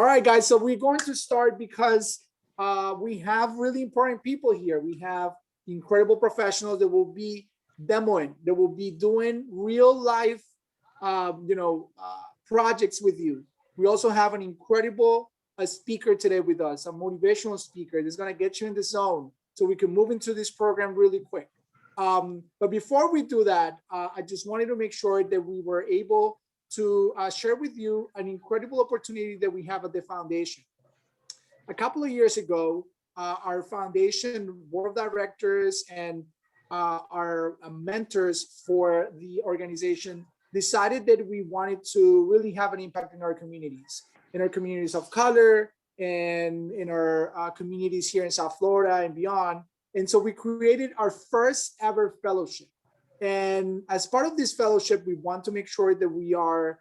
All right, guys, so we're going to start because we have really important people here. We have incredible professionals that will be demoing, that will be doing real life, projects with you. We also have an incredible speaker today with us, a motivational speaker that's going to get you in the zone so we can move into this program really quick. But before we do that, I just wanted to make sure that we were able to share with you an incredible opportunity that we have at the foundation. A couple of years ago, our foundation board of directors and our mentors for the organization decided that we wanted to really have an impact in our communities of color, and in our communities here in South Florida and beyond. And so we created our first ever fellowship. And as part of this fellowship, we want to make sure that we are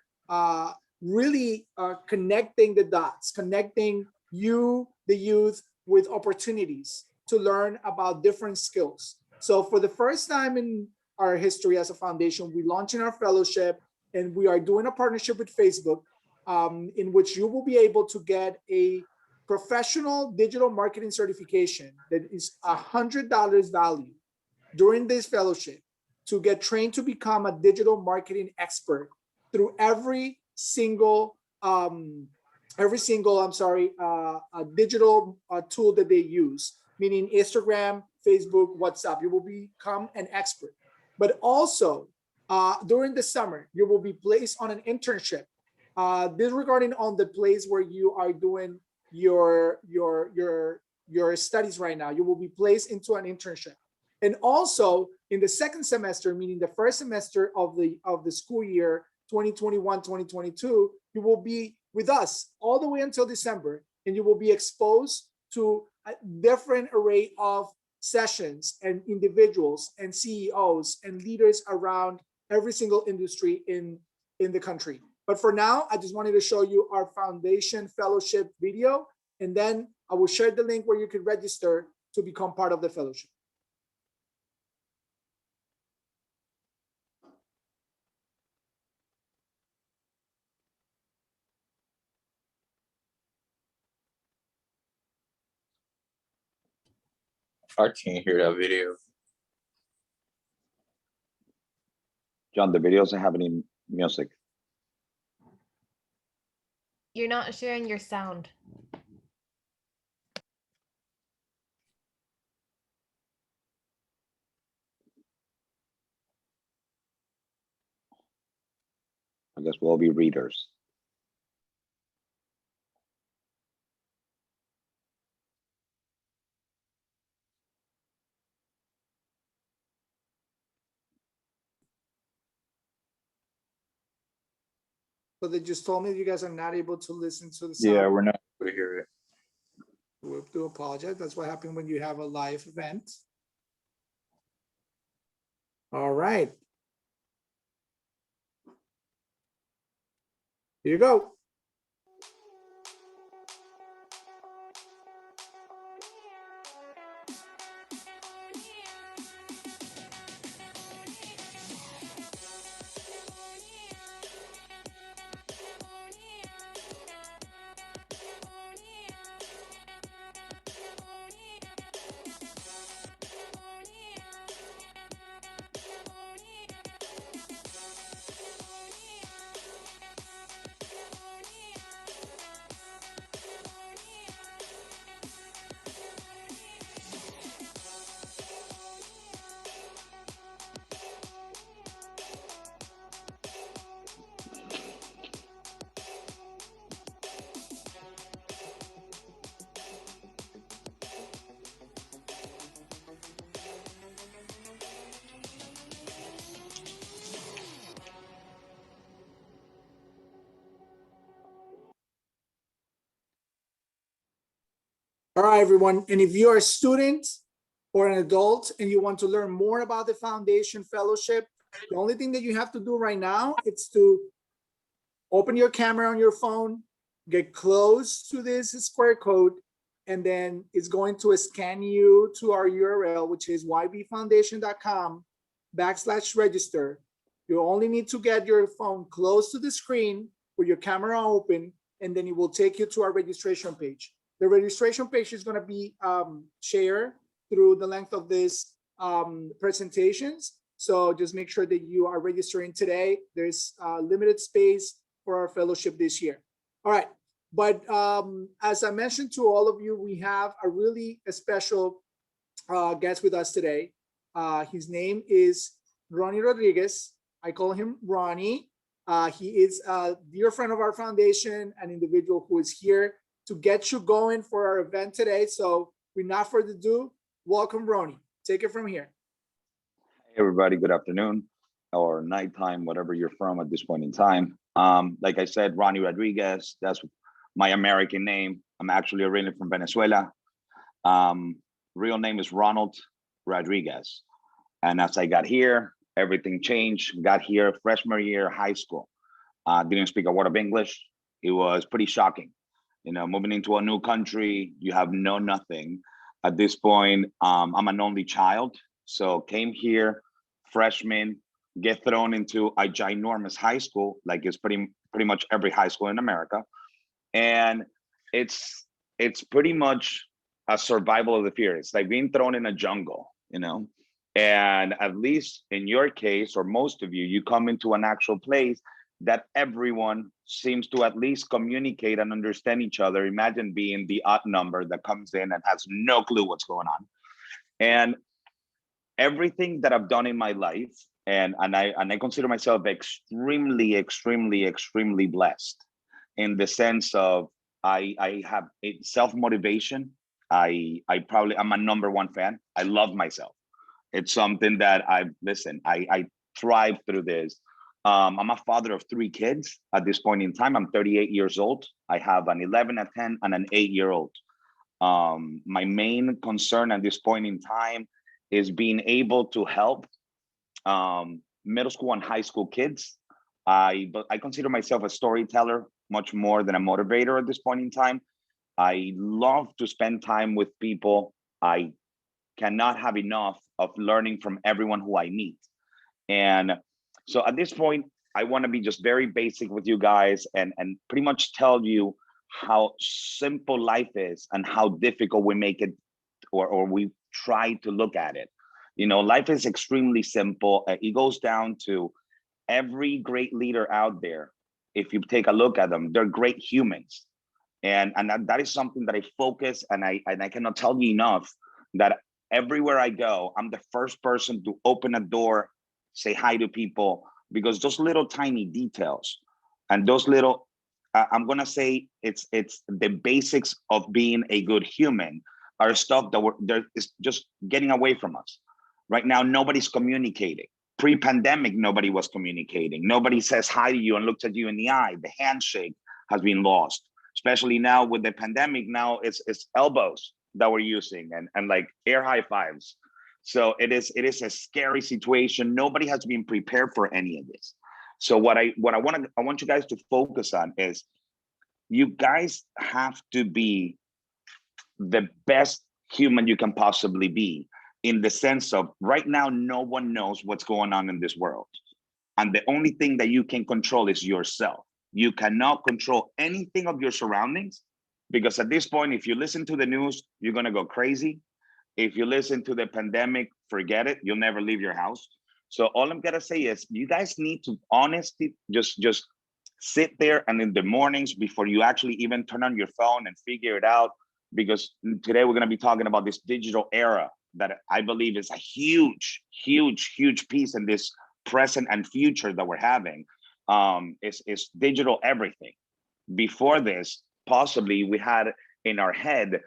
really connecting the dots, connecting you, the youth, with opportunities to learn about different skills. So for the first time in our history as a foundation, we launching our fellowship, and we are doing a partnership with Facebook, in which you will be able to get a professional digital marketing certification that is $100 value during this fellowship to get trained to become a digital marketing expert through every single digital tool that they use, meaning Instagram, Facebook, WhatsApp. You will become an expert. But also during the summer, you will be placed on an internship. Disregarding on the place where you are doing your studies right now, you will be placed into an internship. And also in the second semester, meaning the first semester of the school year 2021-2022, you will be with us all the way until December, and you will be exposed to a different array of sessions and individuals and CEOs and leaders around every single industry in the country. But for now, I just wanted to show you our foundation fellowship video, and then I will share the link where you can register to become part of the fellowship. I can't hear that video. John, the video doesn't have any music. You're not sharing your sound. I guess we'll be readers. So they just told me you guys are not able to listen to the sound. Yeah, we're not able to hear it. We do apologize. That's what happens when you have a live event. All right. Here you go. All right, everyone. And if you're a student or an adult and you want to learn more about the Foundation Fellowship, the only thing that you have to do right now is to open your camera on your phone, get close to this square code, and then it's going to scan you to our URL, which is ybfoundation.com/register. You only need to get your phone close to the screen with your camera open, and then it will take you to our registration page. The registration page is going to be shared through the length of this presentations. So just make sure that you are registering today. There's limited space for our fellowship this year. All right, but as I mentioned to all of you, we have a really special guest with us today. His name is Ronnie Rodriguez. I call him Ronnie. He is a dear friend of our foundation, an individual who is here to get you going for our event today. So without further ado, welcome, Ronnie. Take it from here. Hey everybody, good afternoon or nighttime, whatever you're from at this point in time. Like I said, Ronnie Rodriguez, that's my American name. I'm actually originally from Venezuela. Real name is Ronald Rodriguez. And as I got here, everything changed. Got here freshman year, high school. Didn't speak a word of English. It was pretty shocking. You know, moving into a new country, you have nothing. At this point, I'm an only child. So came here, freshman, get thrown into a ginormous high school, like it's pretty much every high school in America. And it's pretty much a survival of the fittest. It's like being thrown in a jungle, you know? And at least in your case, or most of you, you come into an actual place that everyone seems to at least communicate and understand each other. Imagine being the odd number that comes in and has no clue what's going on. And everything that I've done in my life, and I consider myself extremely blessed in the sense of I have self-motivation. I'm a #1 fan. I love myself. It's something that I thrive through this. I'm a father of 3 kids at this point in time. I'm 38 years old. I have an 11, a 10, and an 8-year-old. My main concern at this point in time is being able to help middle school and high school kids. I consider myself a storyteller much more than a motivator at this point in time. I love to spend time with people. I cannot have enough of learning from everyone who I meet. And so at this point, I want to be just very basic with you guys and pretty much tell you how simple life is and how difficult we make it, or we try to look at it. You know, life is extremely simple. It goes down to every great leader out there. If you take a look at them, they're great humans. And that is something that I focus, and I cannot tell you enough that everywhere I go, I'm the first person to open a door, say hi to people, because those little tiny details and those little, I'm gonna say it's the basics of being a good human are stuff that is just getting away from us. Right now, nobody's communicating. Pre-pandemic, nobody was communicating. Nobody says hi to you and looks at you in the eye. The handshake has been lost, especially now with the pandemic. Now it's elbows that we're using and like air high fives. So it is a scary situation. Nobody has been prepared for any of this. So what I want you guys to focus on is you guys have to be the best human you can possibly be, in the sense of right now, no one knows what's going on in this world. And the only thing that you can control is yourself. You cannot control anything of your surroundings, because at this point, if you listen to the news, you're gonna go crazy. If you listen to the pandemic, forget it, you'll never leave your house. So all I'm gonna say is you guys need to honestly just sit there, and in the mornings before you actually even turn on your phone and figure it out, because today we're gonna be talking about this digital era that I believe is a huge piece in this present and future that we're having. It's digital everything. Before this, possibly we had in our head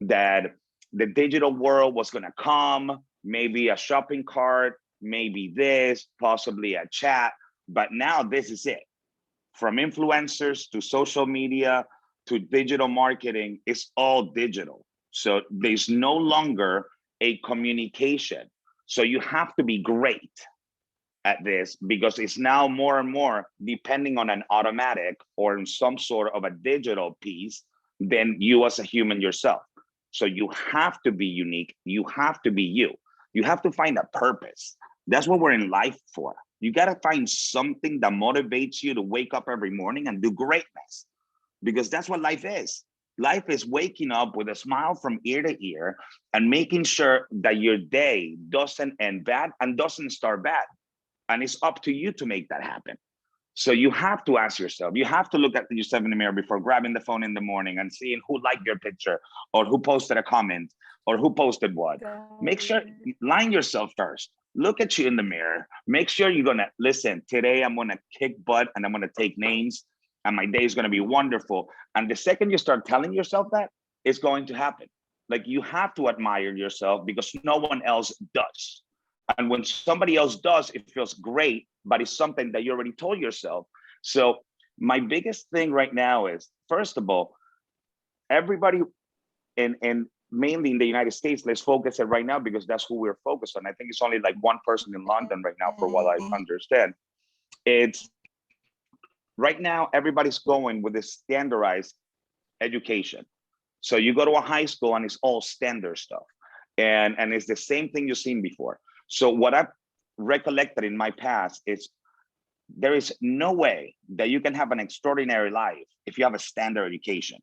that the digital world was gonna come, maybe a shopping cart, maybe this, possibly a chat, but now this is it. From influencers to social media to digital marketing, it's all digital. So there's no longer a communication. So you have to be great at this, because it's now more and more depending on an automatic or in some sort of a digital piece than you as a human yourself. So you have to be unique. You have to be you. You have to find a purpose. That's what we're in life for. You got to find something that motivates you to wake up every morning and do greatness. because that's what life is. Life is waking up with a smile from ear to ear and making sure that your day doesn't end bad and doesn't start bad. And it's up to you to make that happen. So you have to ask yourself, you have to look at yourself in the mirror before grabbing the phone in the morning and seeing who liked your picture or who posted a comment or who posted what. Make sure, line yourself first. Look at you in the mirror. Make sure you're gonna, listen, today I'm gonna kick butt and I'm gonna take names and my day is gonna be wonderful. And the second you start telling yourself that, it's going to happen. Like, you have to admire yourself because no one else does. And when somebody else does, it feels great, but it's something that you already told yourself. So my biggest thing right now is, first of all, everybody in mainly in the United States, let's focus it right now because that's who we're focused on. I think it's only like one person in London right now, for what I understand. It's right now, everybody's going with this standardized education. So you go to a high school and it's all standard stuff. And it's the same thing you've seen before. So what I've recollected in my past is there is no way that you can have an extraordinary life if you have a standard education.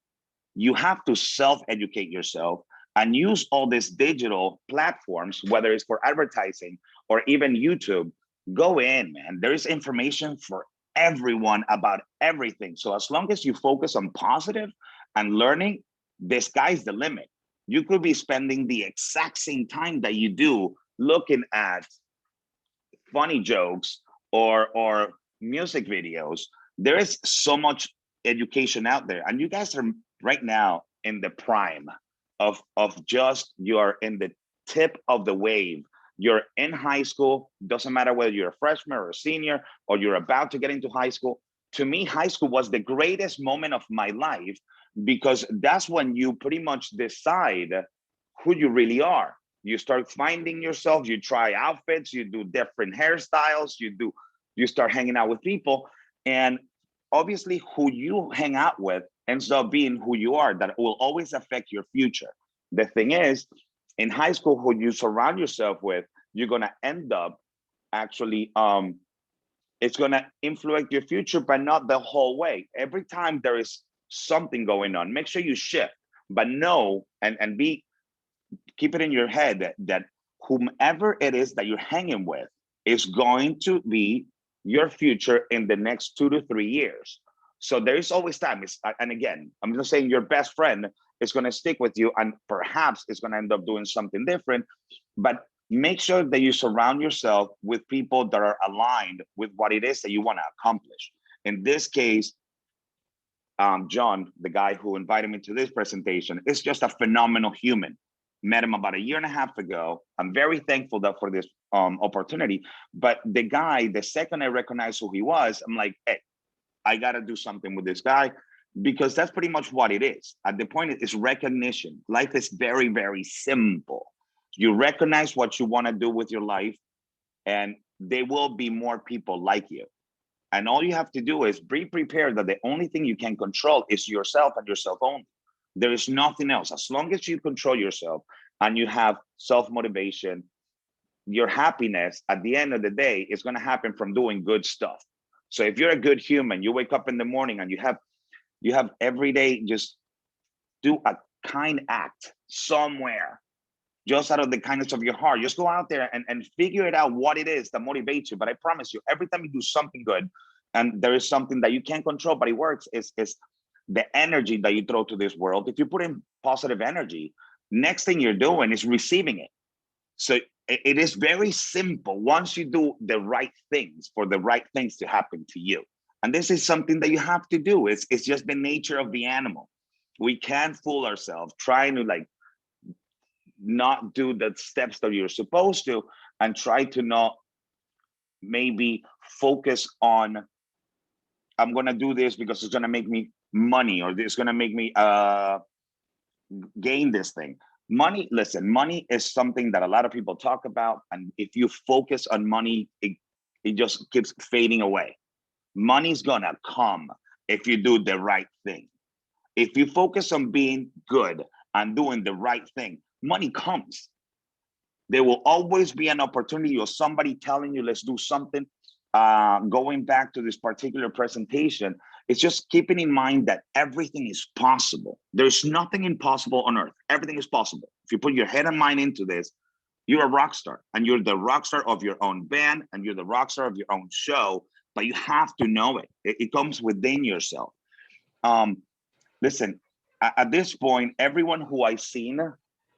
You have to self-educate yourself and use all these digital platforms, whether it's for advertising or even YouTube. Go in, man. There is information for everyone about everything. So as long as you focus on positive and learning, the sky's the limit. You could be spending the exact same time that you do looking at funny jokes or music videos. There is so much education out there, and you guys are right now in the prime of just, you're in the tip of the wave. You're in high school, doesn't matter whether you're a freshman or a senior or you're about to get into high school. To me, high school was the greatest moment of my life because that's when you pretty much decide who you really are. You start finding yourself, you try outfits, you do different hairstyles, you start hanging out with people. And obviously who you hang out with ends up being who you are. That will always affect your future. The thing is, in high school, who you surround yourself with, you're gonna end up actually, it's gonna influence your future, but not the whole way. Every time there is something going on, make sure you shift, but know and keep it in your head that whomever it is that you're hanging with is going to be your future in the next 2 to 3 years. So there is always time. And again, I'm just saying your best friend is going to stick with you and perhaps it's going to end up doing something different. But make sure that you surround yourself with people that are aligned with what it is that you want to accomplish. In this case, John, the guy who invited me to this presentation, is just a phenomenal human. Met him about 1.5 years ago. I'm very thankful for this opportunity. But the guy, the second I recognized who he was, I'm like, hey, I got to do something with this guy, because that's pretty much what it is. At the point, it's recognition. Life is very, very simple. You recognize what you want to do with your life, and there will be more people like you. And all you have to do is be prepared that the only thing you can control is yourself and yourself only. There is nothing else. As long as you control yourself and you have self-motivation, your happiness at the end of the day is going to happen from doing good stuff. So if you're a good human, you wake up in the morning and you have every day, just do a kind act somewhere, just out of the kindness of your heart. Just go out there and figure it out what it is that motivates you. But I promise you, every time you do something good, and there is something that you can't control, but it works, is the energy that you throw to this world. If you put in positive energy, next thing you're doing is receiving it. So it is very simple once you do the right things for the right things to happen to you. And this is something that you have to do. It's just the nature of the animal. We can't fool ourselves trying to not do the steps that you're supposed to and try to not maybe focus on, I'm going to do this because it's going to make me money, or it's going to make me gain this thing. Money, listen, money is something that a lot of people talk about. And if you focus on money, it just keeps fading away. Money's going to come if you do the right thing. If you focus on being good and doing the right thing, money comes. There will always be an opportunity or somebody telling you, let's do something. Going back to this particular presentation, It's just keeping in mind that everything is possible. There's nothing impossible on earth. Everything is possible. If you put your head and mind into this, you're a rock star, and you're the rock star of your own band, and you're the rock star of your own show, but you have to know it. It comes within yourself. Listen, at this point, everyone who I've seen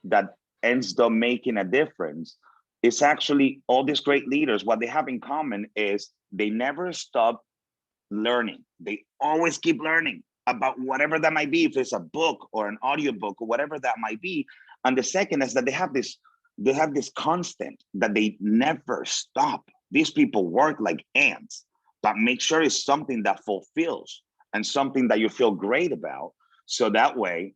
that ends up making a difference is actually all these great leaders. What they have in common is they never stop learning. They always keep learning about whatever that might be, if it's a book or an audiobook or whatever that might be. And the second is that they have this constant that they never stop. These people work like ants, but make sure it's something that fulfills and something that you feel great about. So that way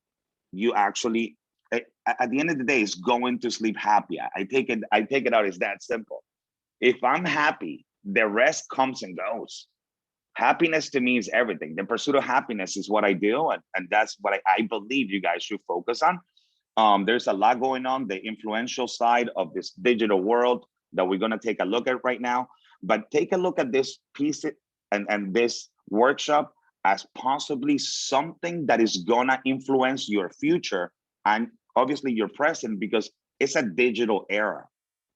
you actually, at the end of the day, is going to sleep happy. I take it out, it's that simple. If I'm happy, the rest comes and goes. Happiness to me is everything. The pursuit of happiness is what I do. And that's what I believe you guys should focus on. There's a lot going on, the influential side of this digital world that we're going to take a look at right now. But take a look at this piece and this workshop as possibly something that is going to influence your future and obviously your present, because it's a digital era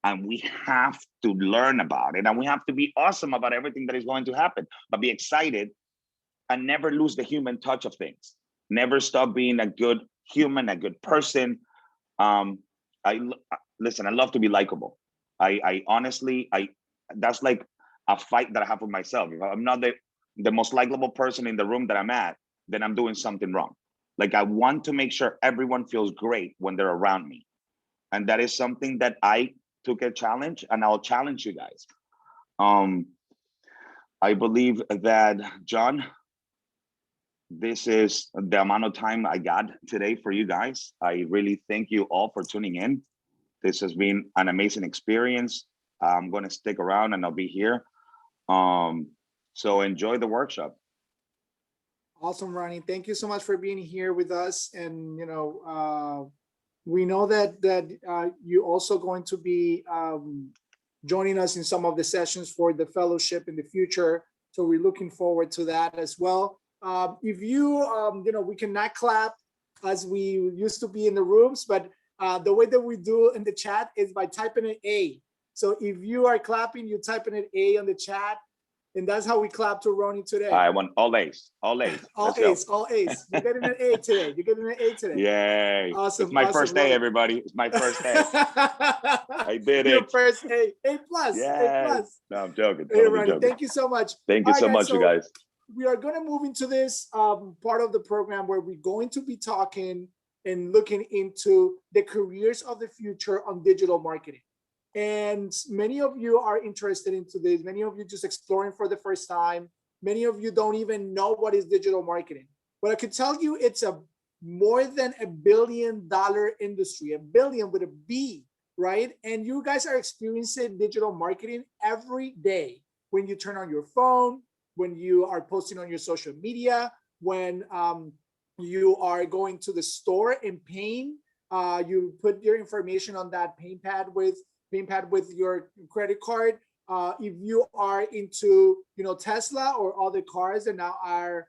and we have to learn about it, and we have to be awesome about everything that is going to happen, but be excited and never lose the human touch of things. Never stop being a good human, a good person. Listen, I love to be likable. I honestly, that's like a fight that I have with myself. If I'm not the most likable person in the room that I'm at, then I'm doing something wrong. Like, I want to make sure everyone feels great when they're around me. And that is something that I took a challenge, and I'll challenge you guys. I believe that, John, this is the amount of time I got today for you guys. I really thank you all for tuning in. This has been an amazing experience. I'm going to stick around and I'll be here. So enjoy the workshop. Awesome, Ronnie. Thank you so much for being here with us. And, we know that you also going to be joining us in some of the sessions for the fellowship in the future. So we're looking forward to that as well. If you, we cannot clap as we used to be in the rooms, but the way that we do in the chat is by typing an A. So if you are clapping, you type in an A on the chat. And that's how we clap to Ronnie today. I want all A's, all A's. All A's, all A's. You're getting an A today. You're getting an A today. Yay. Awesome. It's my awesome. first day, everybody. It's my first day. I did it. Your first A. A plus. Yes. A plus. No, I'm joking. Hey, Ronnie, joking. Thank you so much. Thank you so much, you guys. We are going to move into this part of the program where we're going to be talking and looking into the careers of the future on digital marketing. And many of you are interested into this. Many of you just exploring for the first time. Many of you don't even know what is digital marketing. But I could tell you it's a more than $1 billion industry, a billion with a B, right? And you guys are experiencing digital marketing every day. When you turn on your phone, when you are posting on your social media, when you are going to the store and paying, you put your information on that paying pad with your credit card. If you are into, Tesla or other cars that now are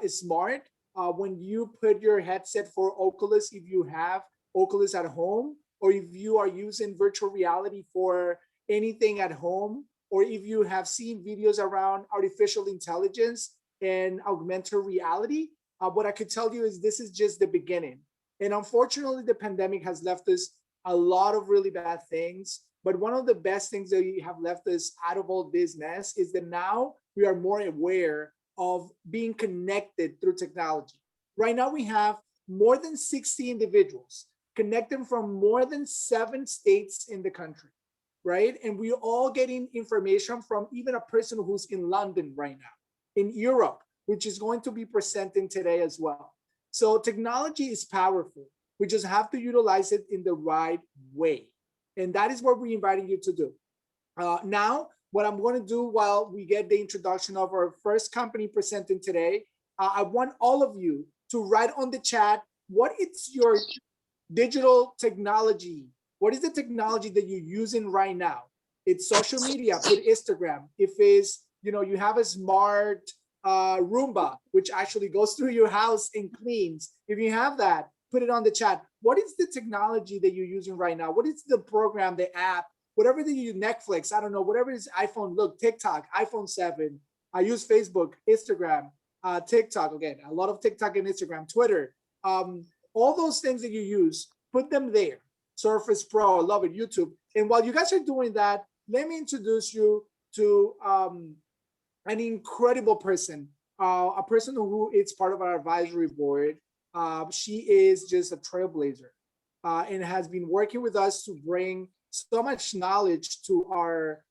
smart, when you put your headset for Oculus, if you have Oculus at home, or if you are using virtual reality for anything at home, or if you have seen videos around artificial intelligence and augmented reality, what I could tell you is this is just the beginning. And unfortunately, the pandemic has left us a lot of really bad things. But one of the best things that you have left us out of all this mess is that now we are more aware of being connected through technology. Right now, we have more than 60 individuals connected from more than 7 states in the country, right? And we're all getting information from even a person who's in London right now, in Europe, which is going to be presenting today as well. So technology is powerful. We just have to utilize it in the right way. And that is what we're inviting you to do. Now, what I'm going to do while we get the introduction of our first company presenting today, I want all of you to write on the chat, what is your digital technology? What is the technology that you're using right now? It's social media, put Instagram. If it's, you have a smart Roomba, which actually goes through your house and cleans. If you have that, put it on the chat. What is the technology that you're using right now? What is the program, the app, whatever that you use, Netflix, I don't know, whatever it is, iPhone, look, TikTok, iPhone 7. I use Facebook, Instagram, TikTok, again, a lot of TikTok and Instagram, Twitter. All those things that you use, put them there. Surface Pro, I love it, YouTube. And while you guys are doing that, let me introduce you to an incredible person, a person who is part of our advisory board. She is just a trailblazer and has been working with us to bring so much knowledge to our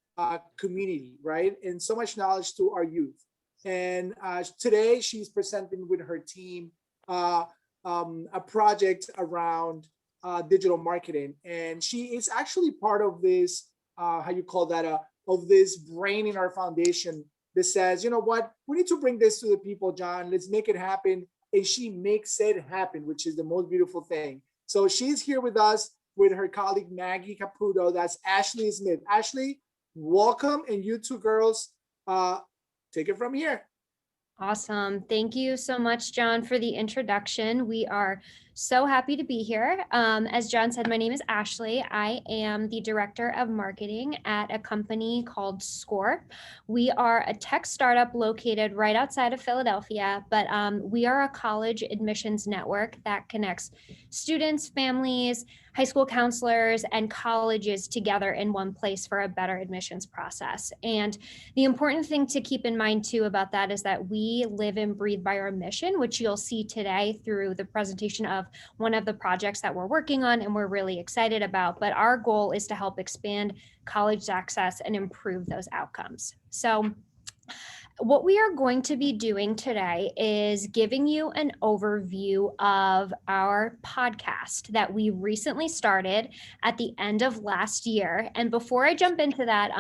community, right? And so much knowledge to our youth. And today she's presenting with her team a project around digital marketing. And she is actually part of this, how you call that, of this brain in our foundation that says, you know what, we need to bring this to the people, John, let's make it happen. And she makes it happen, which is the most beautiful thing. So she's here with us with her colleague, Maggie Caputo. That's Ashley Smith. Ashley, welcome. And you two girls, take it from here. Awesome. Thank you so much, John, for the introduction. We are so happy to be here. As John said, my name is Ashley. I am the director of marketing at a company called Scoir. We are a tech startup located right outside of Philadelphia, but we are a college admissions network that connects students, families, high school counselors, and colleges together in one place for a better admissions process. And the important thing to keep in mind too about that is that we live and breathe by our mission, which you'll see today through the presentation of one of the projects that we're working on and we're really excited about. But our goal is to help expand college access and improve those outcomes. So what we are going to be doing today is giving you an overview of our podcast that we recently started at the end of last year. And before I jump into that,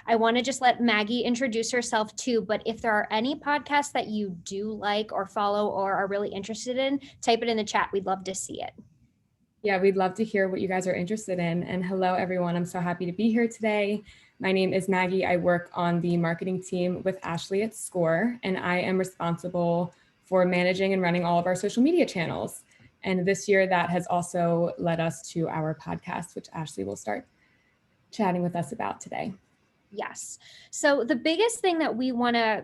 I want to just let Maggie introduce herself too. But if there are any podcasts that you do like or follow or are really interested in, type it in the chat. We'd love to see it. Yeah, we'd love to hear what you guys are interested in. And hello, everyone. I'm so happy to be here today. My name is Maggie. I work on the marketing team with Ashley at Scoir, and I am responsible for managing and running all of our social media channels. And this year that has also led us to our podcast, which Ashley will start chatting with us about today. Yes. So the biggest thing that we want to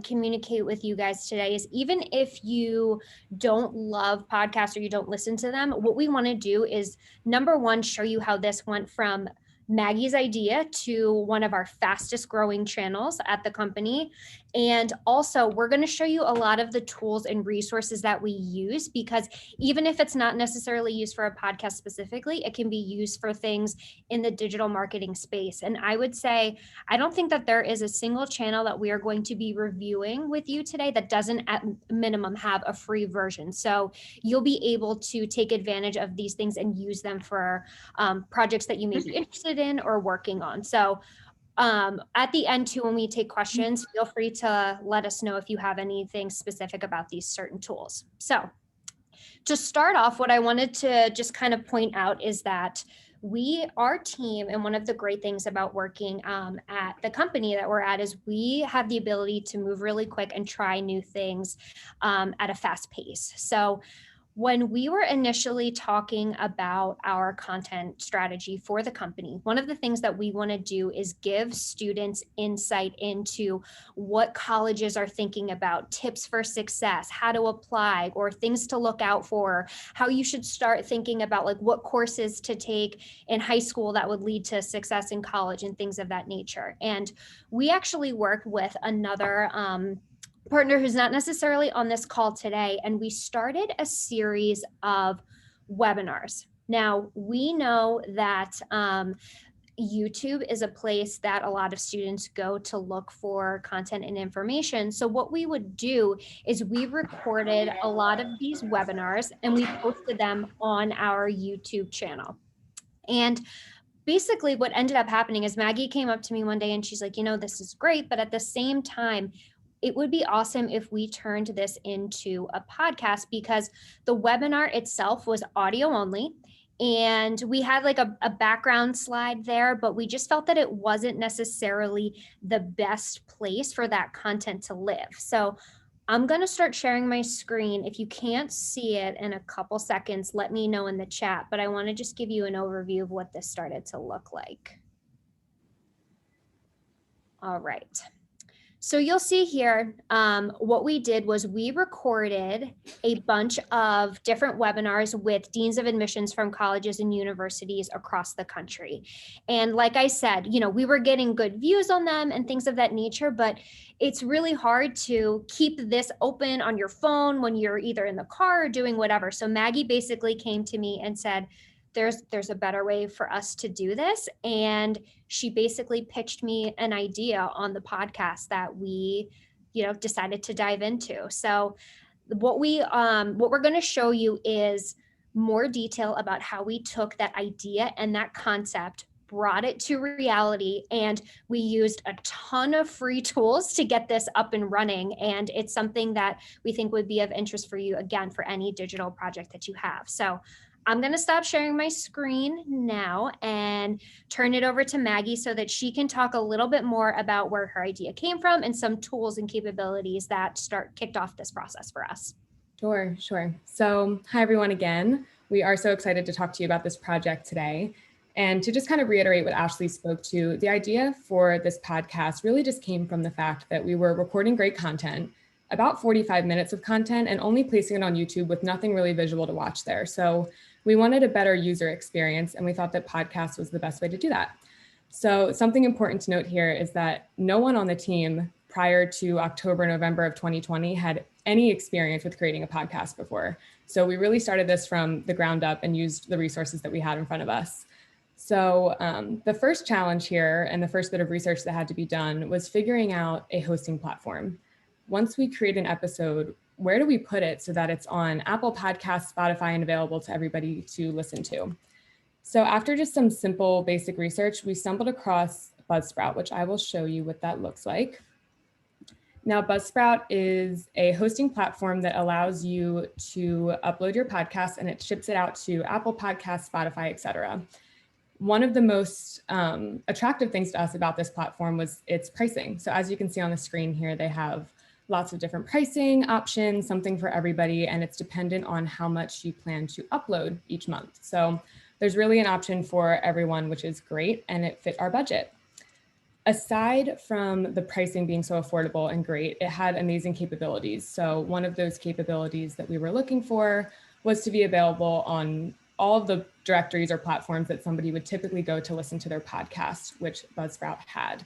communicate with you guys today is even if you don't love podcasts or you don't listen to them, what we want to do is, number one, show you how this went from Maggie's idea to one of our fastest growing channels at the company. And also we're going to show you a lot of the tools and resources that we use, because even if it's not necessarily used for a podcast specifically, it can be used for things in the digital marketing space. And I would say, I don't think that there is a single channel that we are going to be reviewing with you today that doesn't at minimum have a free version. So you'll be able to take advantage of these things and use them for projects that you may be interested in or working on. So at the end too, when we take questions, feel free to let us know if you have anything specific about these certain tools. So to start off, what I wanted to just kind of point out is that our team, and one of the great things about working at the company that we're at is we have the ability to move really quick and try new things at a fast pace. So when we were initially talking about our content strategy for the company, one of the things that we want to do is give students insight into what colleges are thinking about, tips for success, how to apply, or things to look out for, how you should start thinking about like what courses to take in high school that would lead to success in college and things of that nature. And we actually worked with another partner who's not necessarily on this call today, and we started a series of webinars. Now, we know that YouTube is a place that a lot of students go to look for content and information. So what we would do is we recorded a lot of these webinars and we posted them on our YouTube channel. And basically what ended up happening is Maggie came up to me one day and she's like, you know, this is great, but at the same time, it would be awesome if we turned this into a podcast, because the webinar itself was audio only. And we had like a background slide there, but we just felt that it wasn't necessarily the best place for that content to live. So I'm going to start sharing my screen. If you can't see it in a couple seconds, let me know in the chat, but I want to just give you an overview of what this started to look like. All right. So you'll see here, what we did was we recorded a bunch of different webinars with deans of admissions from colleges and universities across the country. And like I said, you know, we were getting good views on them and things of that nature, but it's really hard to keep this open on your phone when you're either in the car or doing whatever. So Maggie basically came to me and said, there's a better way for us to do this. And she basically pitched me an idea on the podcast that we, you know, decided to dive into. So what we're going to show you is more detail about how we took that idea and that concept, brought it to reality, and we used a ton of free tools to get this up and running. And it's something that we think would be of interest for you, again, for any digital project that you have. So I'm going to stop sharing my screen now and turn it over to Maggie so that she can talk a little bit more about where her idea came from and some tools and capabilities that kicked off this process for us. Sure. So hi, everyone, again. We are so excited to talk to you about this project today. And to just kind of reiterate what Ashley spoke to, the idea for this podcast really just came from the fact that we were recording great content, about 45 minutes of content, and only placing it on YouTube with nothing really visual to watch there. So we wanted a better user experience, and we thought that podcast was the best way to do that. So something important to note here is that no one on the team prior to October, November of 2020 had any experience with creating a podcast before. So we really started this from the ground up and used the resources that we had in front of us. So the first challenge here and the first bit of research that had to be done was figuring out a hosting platform. Once we create an episode, where do we put it so that it's on Apple Podcasts, Spotify, and available to everybody to listen to? So after just some simple basic research, we stumbled across Buzzsprout, which I will show you what that looks like. Now, Buzzsprout is a hosting platform that allows you to upload your podcast, and it ships it out to Apple Podcasts, Spotify, et cetera. One of the most attractive things to us about this platform was its pricing. So as you can see on the screen here, they have lots of different pricing options, something for everybody, and it's dependent on how much you plan to upload each month. So there's really an option for everyone, which is great, and it fit our budget. Aside from the pricing being so affordable and great, it had amazing capabilities. So one of those capabilities that we were looking for was to be available on all of the directories or platforms that somebody would typically go to listen to their podcast, which Buzzsprout had.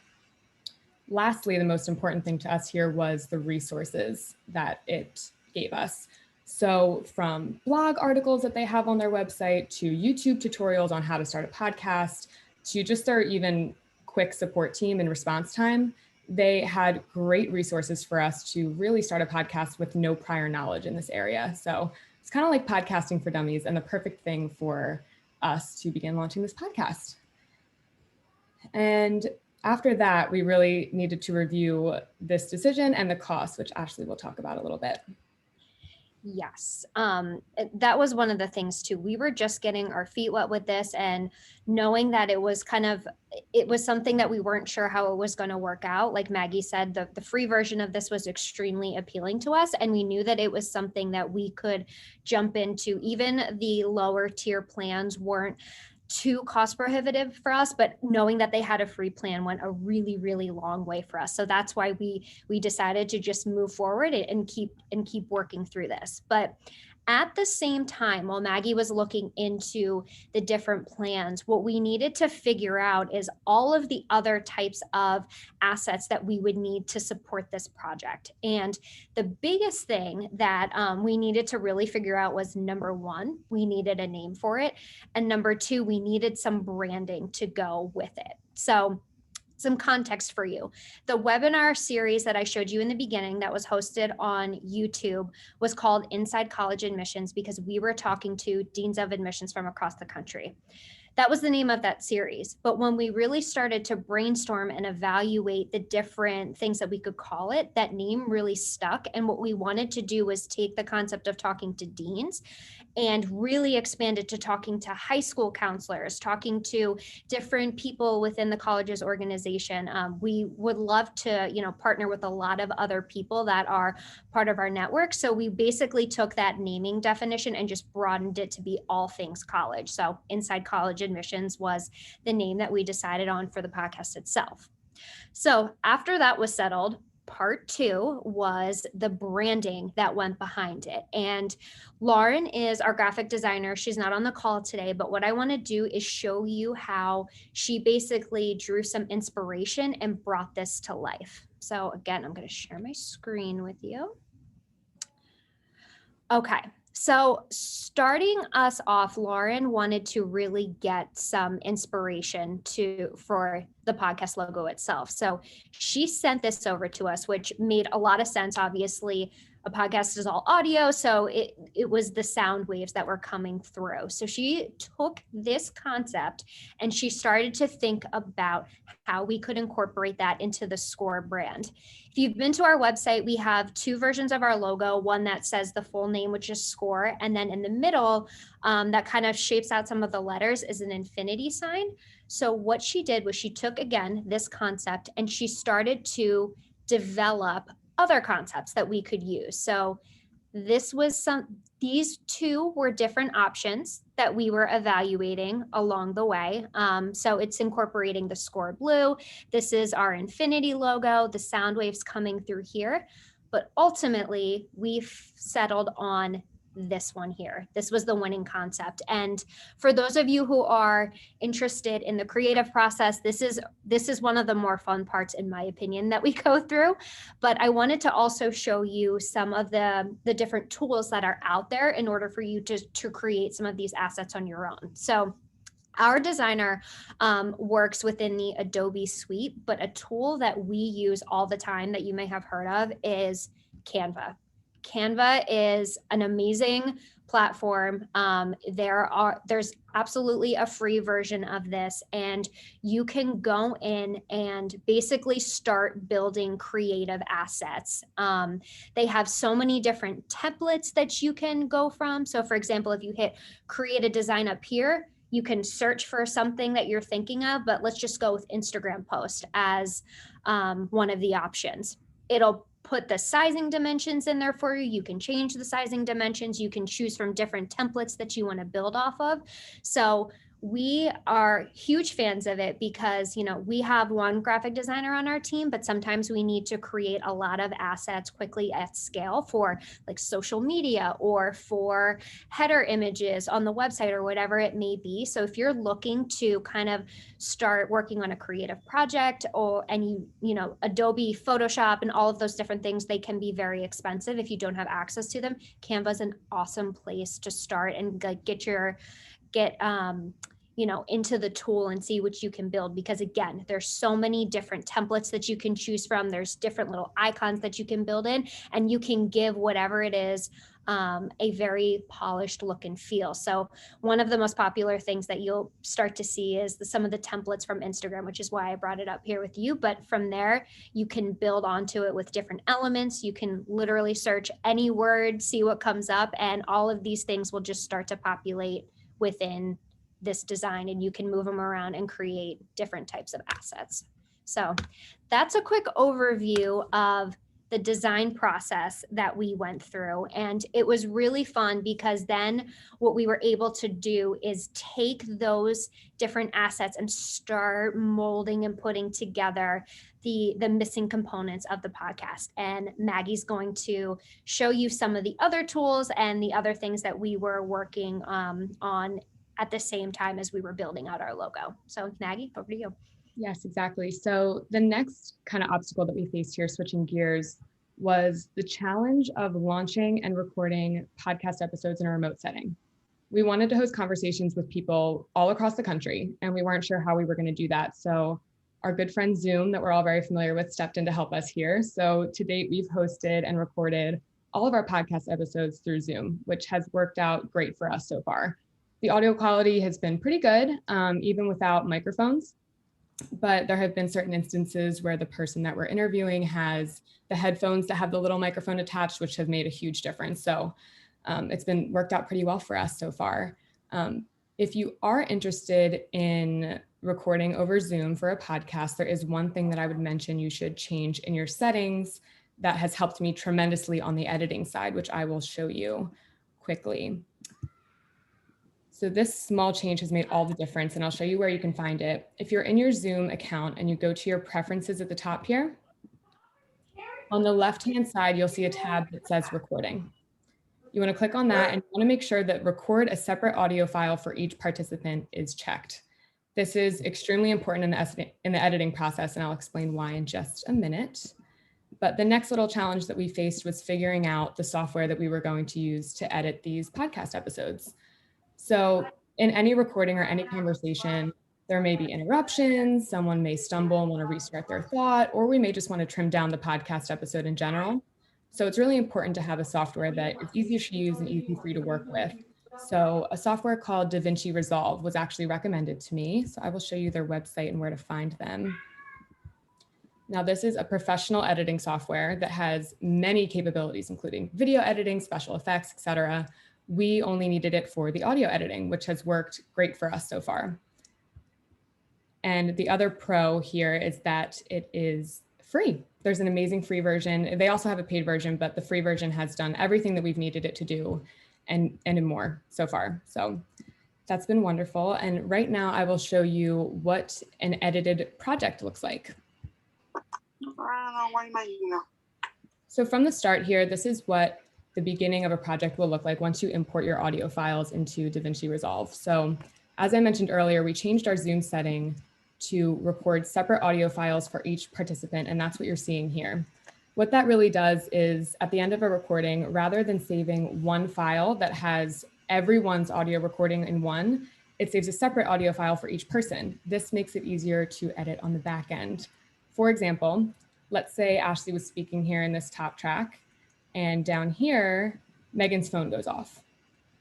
Lastly, the most important thing to us here was the resources that it gave us. So from blog articles that they have on their website to YouTube tutorials on how to start a podcast to just their even quick support team and response time, they had great resources for us to really start a podcast with no prior knowledge in this area. So it's kind of like podcasting for dummies and the perfect thing for us to begin launching this podcast. And after that, we really needed to review this decision and the cost, which Ashley will talk about a little bit. Yes, that was one of the things too. We were just getting our feet wet with this and knowing that it was something that we weren't sure how it was going to work out. Like Maggie said, the free version of this was extremely appealing to us. And we knew that it was something that we could jump into. Even the lower tier plans weren't too cost prohibitive for us, but knowing that they had a free plan went a really, really long way for us. So that's why we decided to just move forward and keep working through this. But at the same time, while Maggie was looking into the different plans, what we needed to figure out is all of the other types of assets that we would need to support this project. And the biggest thing that we needed to really figure out was, number one, we needed a name for it. And number two, we needed some branding to go with it. So some context for you. The webinar series that I showed you in the beginning that was hosted on YouTube was called Inside College Admissions because we were talking to deans of admissions from across the country. that was the name of that series. But when we really started to brainstorm and evaluate the different things that we could call it, that name really stuck. And what we wanted to do was take the concept of talking to deans and really expanded to talking to high school counselors, talking to different people within the college's organization. We would love to, partner with a lot of other people that are part of our network. So we basically took that naming definition and just broadened it to be all things college. So Inside College Admissions was the name that we decided on for the podcast itself. So after that was settled, part 2 was the branding that went behind it. And Lauren is our graphic designer. She's not on the call today, but what I want to do is show you how she basically drew some inspiration and brought this to life. So again, I'm going to share my screen with you. Okay. So starting us off, Lauren wanted to really get some inspiration for the podcast logo itself. So she sent this over to us, which made a lot of sense. Obviously, a podcast is all audio, so it was the sound waves that were coming through. So she took this concept and she started to think about how we could incorporate that into the Scoir brand. If you've been to our website, we have 2 versions of our logo, one that says the full name, which is Scoir, and then in the middle, that kind of shapes out some of the letters, is an infinity sign. So what she did was she took, again, this concept and she started to develop other concepts that we could use. So these 2 were different options that we were evaluating along the way. So it's incorporating the Scoir blue. This is our infinity logo, the sound waves coming through here. But ultimately, we've settled on this one here. This was the winning concept. And for those of you who are interested in the creative process, this is one of the more fun parts, in my opinion, that we go through. But I wanted to also show you some of the different tools that are out there in order for you to create some of these assets on your own. So our designer works within the Adobe suite, but a tool that we use all the time that you may have heard of is Canva. Canva is an amazing platform. There's absolutely a free version of this, and you can go in and basically start building creative assets. They have so many different templates that you can go from. So for example, if you hit create a design up here, you can search for something that you're thinking of, but let's just go with Instagram post as one of the options. It'll put the sizing dimensions in there for you. You can change the sizing dimensions. You can choose from different templates that you want to build off of. So we are huge fans of it because, we have one graphic designer on our team, but sometimes we need to create a lot of assets quickly at scale for like social media or for header images on the website or whatever it may be. So if you're looking to kind of start working on a creative project and Adobe Photoshop and all of those different things, they can be very expensive if you don't have access to them. Canva is an awesome place to start and get into the tool and see what you can build, because again, there's so many different templates that you can choose from. There's different little icons that you can build in, and you can give whatever it is a very polished look and feel. So one of the most popular things that you'll start to see is some of the templates from Instagram, which is why I brought it up here with you. But from there, you can build onto it with different elements. You can literally search any word, see what comes up, and all of these things will just start to populate within this design, and you can move them around and create different types of assets. So that's a quick overview of the design process that we went through. And it was really fun because then what we were able to do is take those different assets and start molding and putting together the missing components of the podcast. And Maggie's going to show you some of the other tools and the other things that we were working on at the same time as we were building out our logo. So Maggie, over to you. Yes, exactly. So the next kind of obstacle that we faced here, switching gears, was the challenge of launching and recording podcast episodes in a remote setting. We wanted to host conversations with people all across the country, and we weren't sure how we were going to do that. So our good friend Zoom, that we're all very familiar with, stepped in to help us here. So to date, we've hosted and recorded all of our podcast episodes through Zoom, which has worked out great for us so far. The audio quality has been pretty good, even without microphones, but there have been certain instances where the person that we're interviewing has the headphones that have the little microphone attached, which have made a huge difference. So it's been worked out pretty well for us so far. If you are interested in recording over Zoom for a podcast, there is one thing that I would mention you should change in your settings that has helped me tremendously on the editing side, which I will show you quickly. So this small change has made all the difference, and I'll show you where you can find it. If you're in your Zoom account and you go to your preferences at the top here, on the left-hand side, you'll see a tab that says recording. You want to click on that and you want to make sure that record a separate audio file for each participant is checked. This is extremely important in the editing process, and I'll explain why in just a minute. But the next little challenge that we faced was figuring out the software that we were going to use to edit these podcast episodes. So in any recording or any conversation, there may be interruptions, someone may stumble and want to restart their thought, or we may just want to trim down the podcast episode in general. So it's really important to have a software that is easy to use and easy for you to work with. So a software called DaVinci Resolve was actually recommended to me. So I will show you their website and where to find them. Now, this is a professional editing software that has many capabilities, including video editing, special effects, etc. We only needed it for the audio editing, which has worked great for us so far. And the other pro here is that it is free. There's an amazing free version. They also have a paid version, but the free version has done everything that we've needed it to do and more so far. So that's been wonderful. And right now I will show you what an edited project looks like. So from the start here, this is what the beginning of a project will look like once you import your audio files into DaVinci Resolve. So as I mentioned earlier, we changed our Zoom setting to record separate audio files for each participant, and that's what you're seeing here. What that really does is at the end of a recording, rather than saving one file that has everyone's audio recording in one, it saves a separate audio file for each person. This makes it easier to edit on the back end. For example, let's say Ashley was speaking here in this top track, and down here, Megan's phone goes off.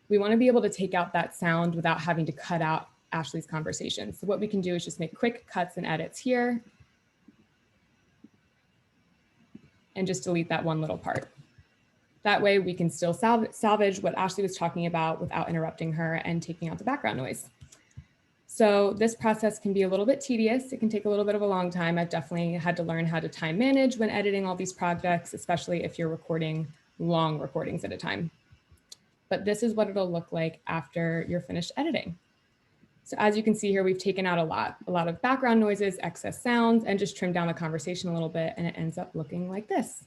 We want to be able to take out that sound without having to cut out Ashley's conversation. So what we can do is just make quick cuts and edits here and just delete that one little part. That way we can still salvage what Ashley was talking about without interrupting her and taking out the background noise. So this process can be a little bit tedious. It can take a little bit of a long time. I've definitely had to learn how to time manage when editing all these projects, especially if you're recording long recordings at a time. But this is what it'll look like after you're finished editing. So as you can see here, we've taken out a lot of background noises, excess sounds, and just trimmed down the conversation a little bit, and it ends up looking like this.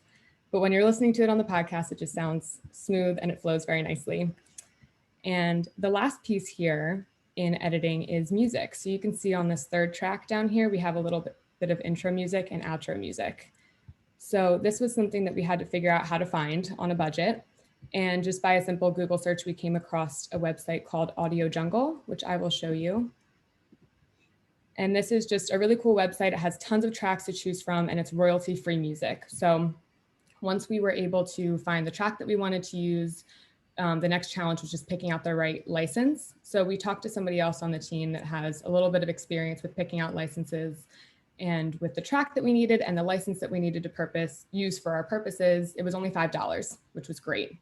But when you're listening to it on the podcast, it just sounds smooth and it flows very nicely. And the last piece here in editing is music. So you can see on this third track down here, we have a little bit of intro music and outro music. So this was something that we had to figure out how to find on a budget. And just by a simple Google search, we came across a website called Audio Jungle, which I will show you. And this is just a really cool website. It has tons of tracks to choose from, and it's royalty-free music. So once we were able to find the track that we wanted to use, the next challenge was just picking out the right license. So we talked to somebody else on the team that has a little bit of experience with picking out licenses. And with the track that we needed and the license that we needed to use for our purposes, it was only $5, which was great.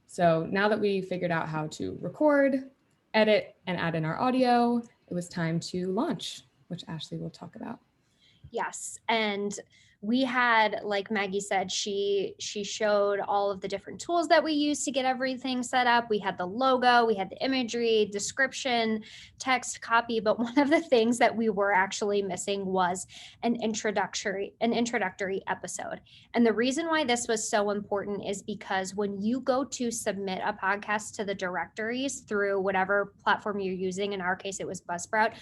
So now that we figured out how to record, edit, and add in our audio, it was time to launch, which Ashley will talk about. Yes, and we had, like Maggie said, she showed all of the different tools that we use to get everything set up. We had the logo, we had the imagery, description, text, copy, but one of the things that we were actually missing was an introductory episode. And the reason why this was so important is because when you go to submit a podcast to the directories through whatever platform you're using, in our case it was Buzzsprout,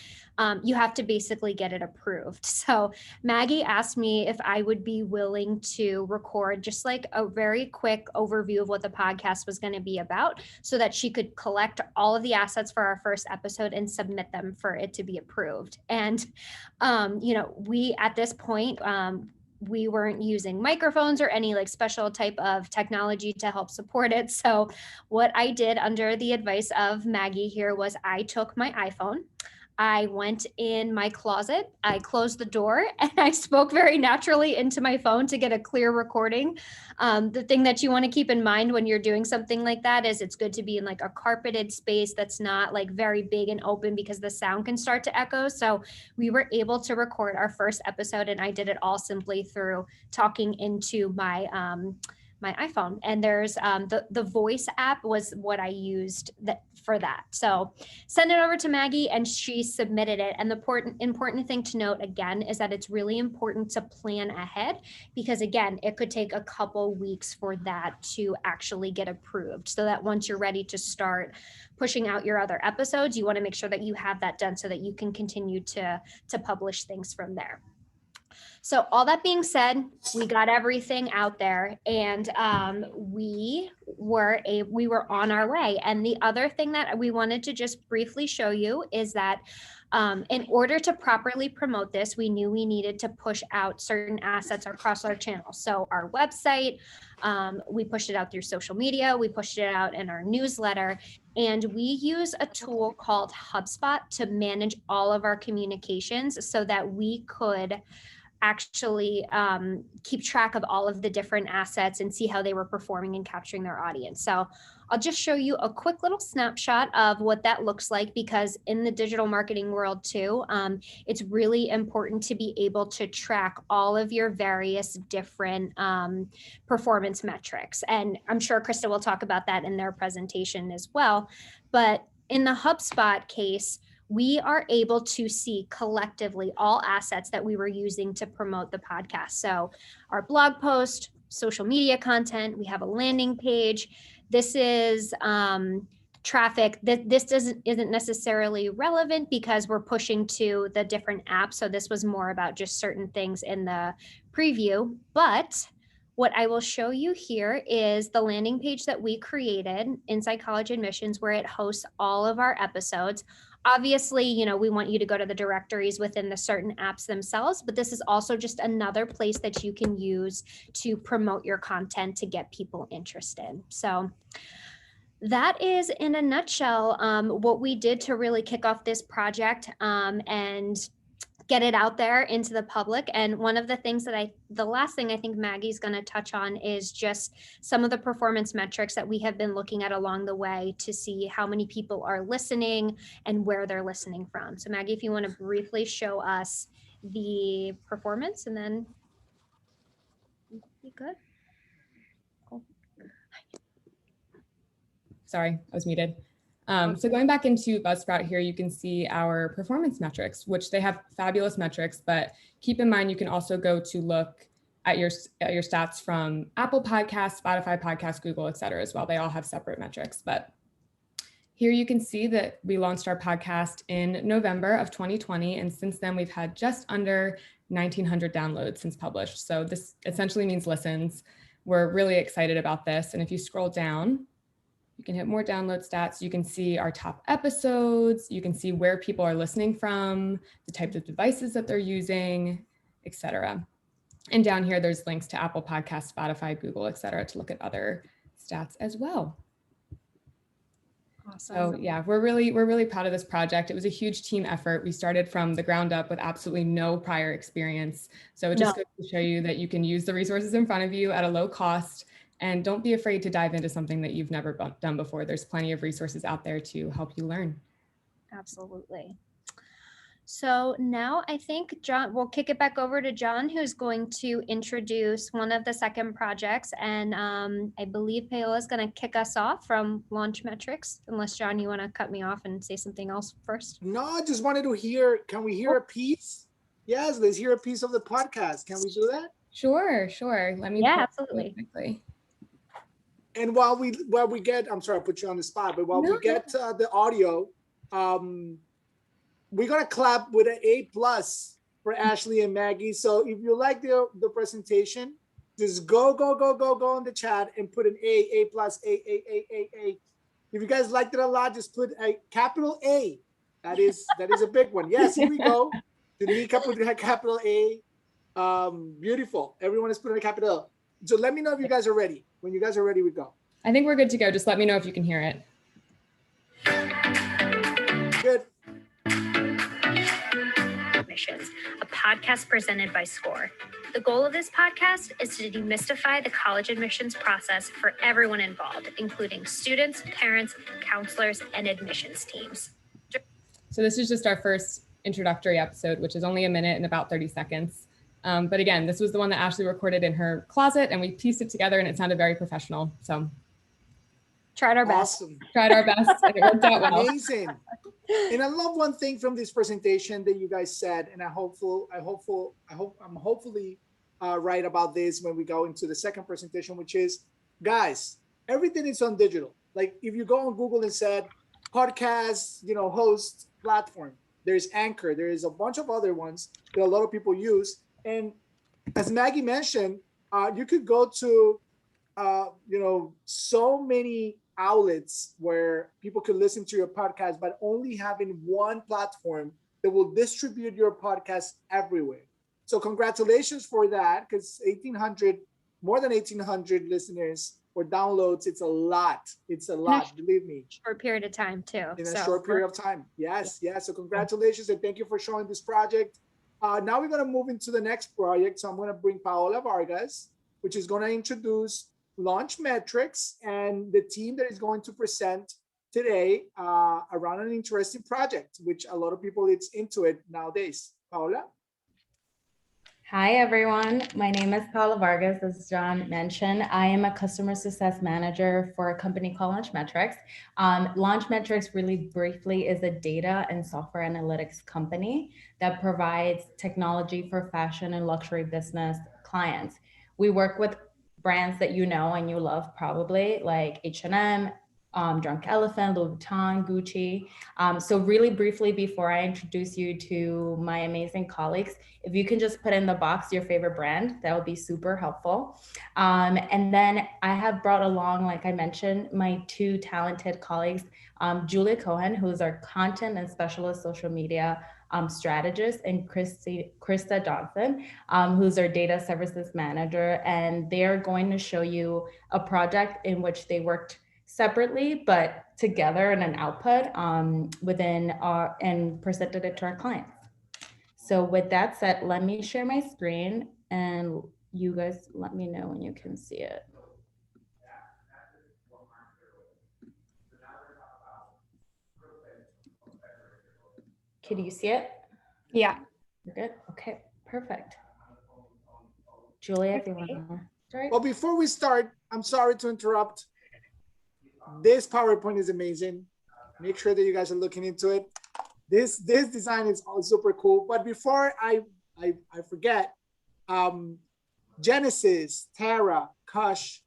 you have to basically get it approved. So Maggie asked me if I would be willing to record just like a very quick overview of what the podcast was going to be about so that she could collect all of the assets for our first episode and submit them for it to be approved. And, we, at this point, we weren't using microphones or any like special type of technology to help support it. So what I did under the advice of Maggie here was I took my iPhone, I went in my closet, I closed the door, and I spoke very naturally into my phone to get a clear recording. The thing that you want to keep in mind when you're doing something like that is it's good to be in like a carpeted space that's not like very big and open because the sound can start to echo. So we were able to record our first episode, and I did it all simply through talking into my my iPhone. And there's the voice app was what I used for that. So send it over to Maggie and she submitted it. And the important thing to note again is that it's really important to plan ahead, because again, it could take a couple weeks for that to actually get approved, so that once you're ready to start pushing out your other episodes, you want to make sure that you have that done so that you can continue to publish things from there. So all that being said, we got everything out there, and we were on our way. And the other thing that we wanted to just briefly show you is that in order to properly promote this, we knew we needed to push out certain assets across our channel. So our website, we pushed it out through social media, we pushed it out in our newsletter, and we use a tool called HubSpot to manage all of our communications so that we could actually keep track of all of the different assets and see how they were performing and capturing their audience. So I'll just show you a quick little snapshot of what that looks like, because in the digital marketing world too, it's really important to be able to track all of your various different performance metrics. And I'm sure Krista will talk about that in their presentation as well. But in the HubSpot case, we are able to see collectively all assets that we were using to promote the podcast. So our blog post, social media content, we have a landing page. This is traffic. This isn't necessarily relevant because we're pushing to the different apps. So this was more about just certain things in the preview. But what I will show you here is the landing page that we created inside College Admissions, where it hosts all of our episodes. Obviously, you know, we want you to go to the directories within the certain apps themselves, but this is also just another place that you can use to promote your content to get people interested. So that is, in a nutshell, what we did to really kick off this project and get it out there into the public. And one of the things that the last thing I think Maggie's going to touch on is just some of the performance metrics that we have been looking at along the way to see how many people are listening and where they're listening from. So Maggie, if you want to briefly show us the performance, and then be good. Cool. Sorry, I was muted. So going back into Buzzsprout here, you can see our performance metrics, which they have fabulous metrics, but keep in mind, you can also go to look at your stats from Apple Podcasts, Spotify Podcasts, Google, et cetera, as well. They all have separate metrics, but here you can see that we launched our podcast in November of 2020. And since then we've had just under 1,900 downloads since published. So this essentially means listens. We're really excited about this. And if you scroll down, you can hit more download stats. You can see our top episodes. You can see where people are listening from, the types of devices that they're using, et cetera. And down here, there's links to Apple Podcasts, Spotify, Google, et cetera, to look at other stats as well. Awesome. So yeah, we're really proud of this project. It was a huge team effort. We started from the ground up with absolutely no prior experience. So it just goes to show you that you can use the resources in front of you at a low cost. And don't be afraid to dive into something that you've never done before. There's plenty of resources out there to help you learn. Absolutely. So now I think John, we'll kick it back over to John, who's going to introduce one of the second projects. And I believe Paola's going to kick us off from Launchmetrics, unless John, you want to cut me off and say something else first? No, I just wanted to hear, can we hear a piece? Yes, let's hear a piece of the podcast. Can we do that? Sure. Let me. Yeah, absolutely. Quickly. And while we get, I'm sorry, I put you on the spot, but while we get the audio, we're gonna clap with an A+ for Ashley and Maggie. So if you like the presentation, just go in the chat and put an A+, A. If you guys liked it a lot, just put a capital A. That is a big one. Yes, here we go. Danica put a capital A. Beautiful. Everyone is putting a capital. So let me know if you guys are ready. When you guys are ready, we go. I think we're good to go. Just let me know if you can hear it. Good. Admissions, a podcast presented by Scoir. The goal of this podcast is to demystify the college admissions process for everyone involved, including students, parents, counselors, and admissions teams. So this is just our first introductory episode, which is only a minute and about 30 seconds. But again, this was the one that Ashley recorded in her closet and we pieced it together and it sounded very professional. So Tried our best. Awesome. tried our best and it worked out well. Amazing. And I love one thing from this presentation that you guys said, and I'm hopefully right about this when we go into the second presentation, which is, guys, everything is on digital. Like if you go on Google and said podcast, host platform, there's Anchor, there is a bunch of other ones that a lot of people use. And as Maggie mentioned, you could go to, so many outlets where people could listen to your podcast, but only having one platform that will distribute your podcast everywhere. So congratulations for that, because more than 1,800 listeners or downloads, it's a lot. It's a lot, believe me. Short period of time too. In a short period of time. Yes. So congratulations and thank you for showing this project. Now we're going to move into the next project. So I'm going to bring Paola Vargas, which is going to introduce Launchmetrics and the team that is going to present today around an interesting project, which a lot of people is into it nowadays. Paola? Hi, everyone. My name is Paola Vargas, as John mentioned. I am a customer success manager for a company called Launchmetrics. Launchmetrics, really briefly, is a data and software analytics company that provides technology for fashion and luxury business clients. We work with brands that you know and you love probably, like H&M, Drunk Elephant, Louis Vuitton, Gucci. So really briefly, before I introduce you to my amazing colleagues, if you can just put in the box your favorite brand, that would be super helpful. And then I have brought along, like I mentioned, my two talented colleagues, Julia Cohen, who's our content and specialist social media strategist, and Krista Johnson, who's our data services manager. And they're going to show you a project in which they worked separately, but together in an output within our, and presented it to our clients. So with that said, let me share my screen and you guys let me know when you can see it. Can you see it? Yeah. You're good? Okay, perfect. Julia, if you want to start. Well, before we start, I'm sorry to interrupt. This PowerPoint is amazing. Make sure that you guys are looking into it. This design is all super cool. But before I forget, Genesis, Tara, Kush,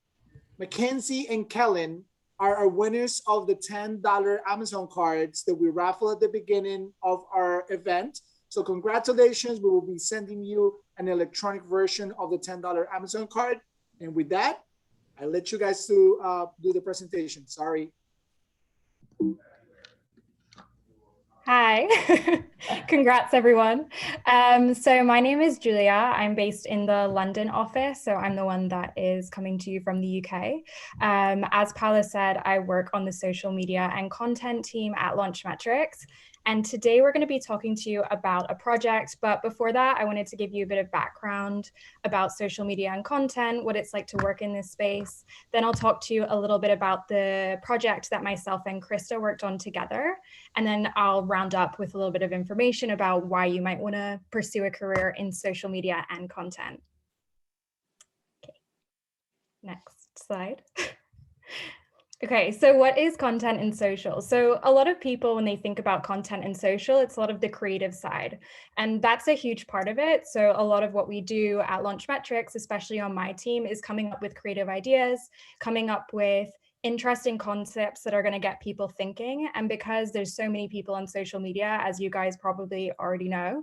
Mackenzie, and Kellen are our winners of the $10 Amazon cards that we raffle at the beginning of our event. So congratulations. We will be sending you an electronic version of the $10 Amazon card. And with that, I let you guys do the presentation. Sorry. Hi, congrats everyone. So my name is Julia. I'm based in the London office. So I'm the one that is coming to you from the UK. As Paula said, I work on the social media and content team at Launchmetrics. And today we're going to be talking to you about a project. But before that, I wanted to give you a bit of background about social media and content, what it's like to work in this space. Then I'll talk to you a little bit about the project that myself and Krista worked on together. And then I'll round up with a little bit of information about why you might want to pursue a career in social media and content. Okay, next slide. Okay, so what is content in social? So a lot of people, when they think about content in social, it's a lot of the creative side, and that's a huge part of it. So a lot of what we do at Launchmetrics, especially on my team, is coming up with creative ideas, coming up with interesting concepts that are going to get people thinking. And because there's so many people on social media, as you guys probably already know,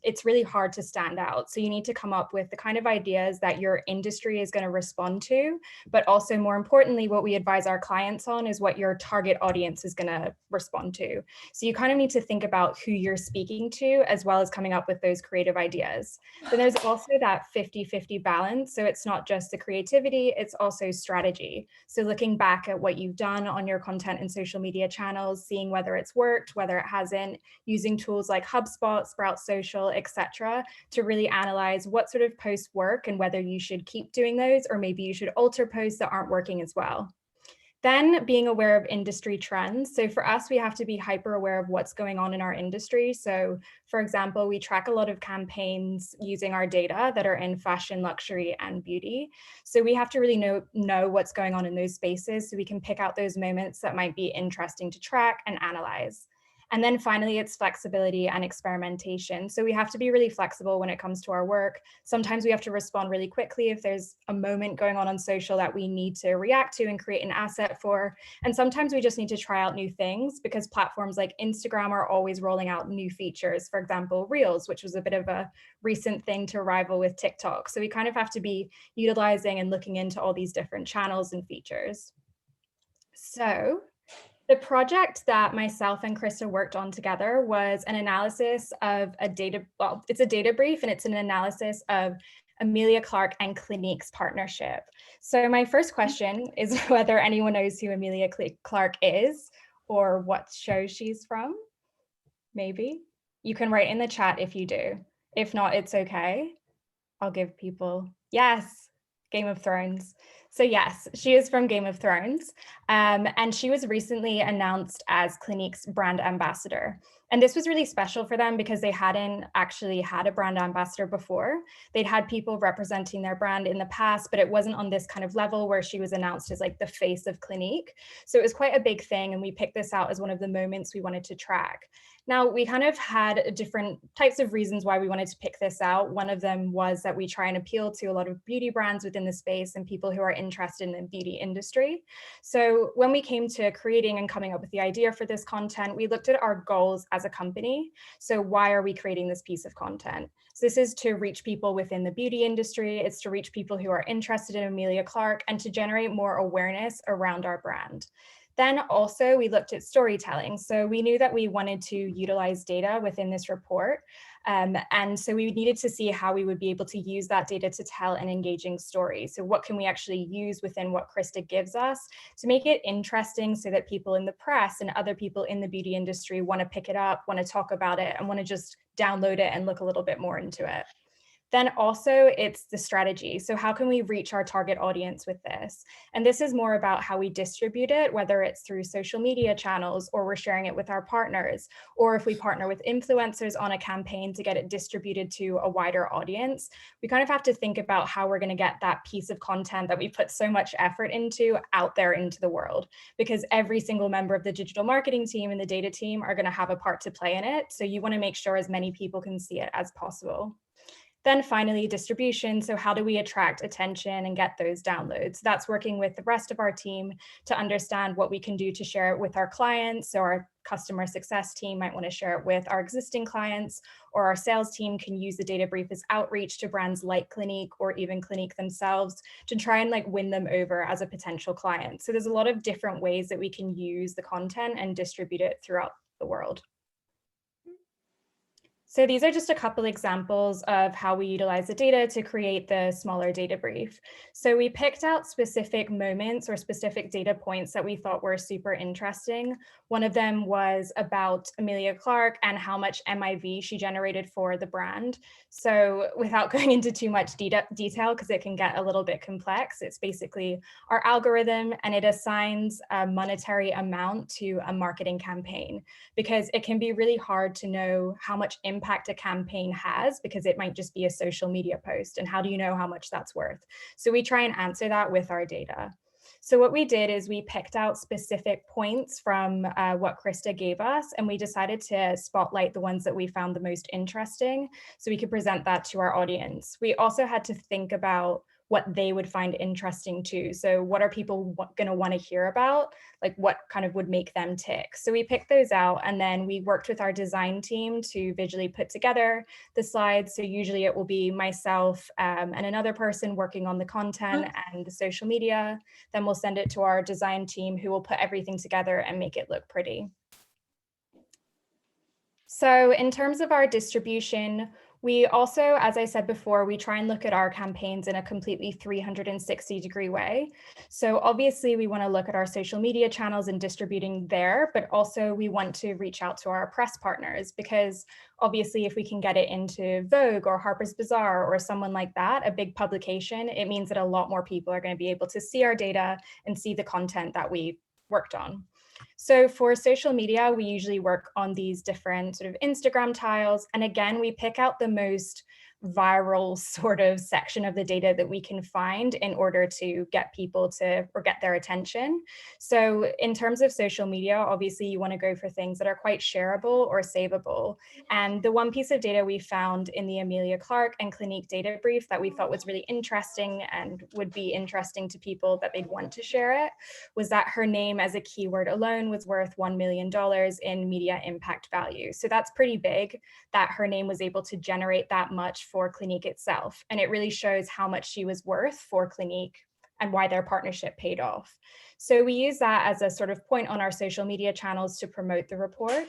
it's really hard to stand out. So you need to come up with the kind of ideas that your industry is going to respond to, but also more importantly, what we advise our clients on is what your target audience is going to respond to. So you kind of need to think about who you're speaking to, as well as coming up with those creative ideas. Then there's also that 50-50 balance. So it's not just the creativity, it's also strategy. So looking back at what you've done on your content and social media channels, seeing whether it's worked, whether it hasn't, using tools like HubSpot, Sprout Social, etc., to really analyze what sort of posts work and whether you should keep doing those, or maybe you should alter posts that aren't working as well. Then being aware of industry trends. So for us, we have to be hyper aware of what's going on in our industry. So for example, we track a lot of campaigns using our data that are in fashion, luxury, and beauty. So we have to really know what's going on in those spaces so we can pick out those moments that might be interesting to track and analyze. And then finally, it's flexibility and experimentation. So we have to be really flexible when it comes to our work. Sometimes we have to respond really quickly if there's a moment going on social that we need to react to and create an asset for. And sometimes we just need to try out new things because platforms like Instagram are always rolling out new features. For example, Reels, which was a bit of a recent thing to rival with TikTok. So we kind of have to be utilizing and looking into all these different channels and features. So the project that myself and Krista worked on together was an analysis of it's a data brief, and it's an analysis of Emilia Clarke and Clinique's partnership. So my first question is whether anyone knows who Emilia Clarke is or what show she's from. Maybe. You can write in the chat if you do. If not, it's okay. I'll give people, yes, Game of Thrones. So yes, she is from Game of Thrones, and she was recently announced as Clinique's brand ambassador. And this was really special for them because they hadn't actually had a brand ambassador before. They'd had people representing their brand in the past, but it wasn't on this kind of level where she was announced as like the face of Clinique. So it was quite a big thing, and we picked this out as one of the moments we wanted to track. Now, we kind of had different types of reasons why we wanted to pick this out. One of them was that we try and appeal to a lot of beauty brands within the space and people who are interested in the beauty industry. So when we came to creating and coming up with the idea for this content, we looked at our goals as a company. So why are we creating this piece of content? So this is to reach people within the beauty industry. It's to reach people who are interested in Emilia Clarke and to generate more awareness around our brand. Then also we looked at storytelling. So we knew that we wanted to utilize data within this report. And so we needed to see how we would be able to use that data to tell an engaging story. So what can we actually use within what Krista gives us to make it interesting so that people in the press and other people in the beauty industry want to pick it up, want to talk about it, and want to just download it and look a little bit more into it. Then also it's the strategy. So how can we reach our target audience with this? And this is more about how we distribute it, whether it's through social media channels or we're sharing it with our partners, or if we partner with influencers on a campaign to get it distributed to a wider audience. We kind of have to think about how we're going to get that piece of content that we put so much effort into out there into the world, because every single member of the digital marketing team and the data team are going to have a part to play in it. So you want to make sure as many people can see it as possible. Then finally, distribution. So how do we attract attention and get those downloads? That's working with the rest of our team to understand what we can do to share it with our clients. So our customer success team might want to share it with our existing clients, or our sales team can use the data brief as outreach to brands like Clinique or even Clinique themselves to try and like win them over as a potential client. So there's a lot of different ways that we can use the content and distribute it throughout the world. So these are just a couple examples of how we utilize the data to create the smaller data brief. So we picked out specific moments or specific data points that we thought were super interesting. One of them was about Emilia Clarke and how much MIV she generated for the brand. So without going into too much detail, because it can get a little bit complex, it's basically our algorithm, and it assigns a monetary amount to a marketing campaign, because it can be really hard to know how much impact a campaign has, because it might just be a social media post, and how do you know how much that's worth? So we try and answer that with our data. So what we did is we picked out specific points from what Krista gave us, and we decided to spotlight the ones that we found the most interesting so we could present that to our audience. We also had to think about what they would find interesting too. So what are people going to want to hear about? Like what kind of would make them tick? So we picked those out, and then we worked with our design team to visually put together the slides. So usually it will be myself and another person working on the content and the social media. Then we'll send it to our design team, who will put everything together and make it look pretty. So in terms of our distribution, we also, as I said before, we try and look at our campaigns in a completely 360-degree way. So obviously we want to look at our social media channels and distributing there, but also we want to reach out to our press partners, because obviously if we can get it into Vogue or Harper's Bazaar or someone like that, a big publication, it means that a lot more people are going to be able to see our data and see the content that we worked on. So for social media, we usually work on these different sort of Instagram tiles. And again, we pick out the most viral sort of section of the data that we can find in order to get people to, or get their attention. So in terms of social media, obviously you want to go for things that are quite shareable or savable. And the one piece of data we found in the Amelia Clark and Clinique data brief that we thought was really interesting and would be interesting to people that they'd want to share it was that her name as a keyword alone was worth $1 million in media impact value. So that's pretty big that her name was able to generate that much for Clinique itself. And it really shows how much she was worth for Clinique and why their partnership paid off. So we use that as a sort of point on our social media channels to promote the report.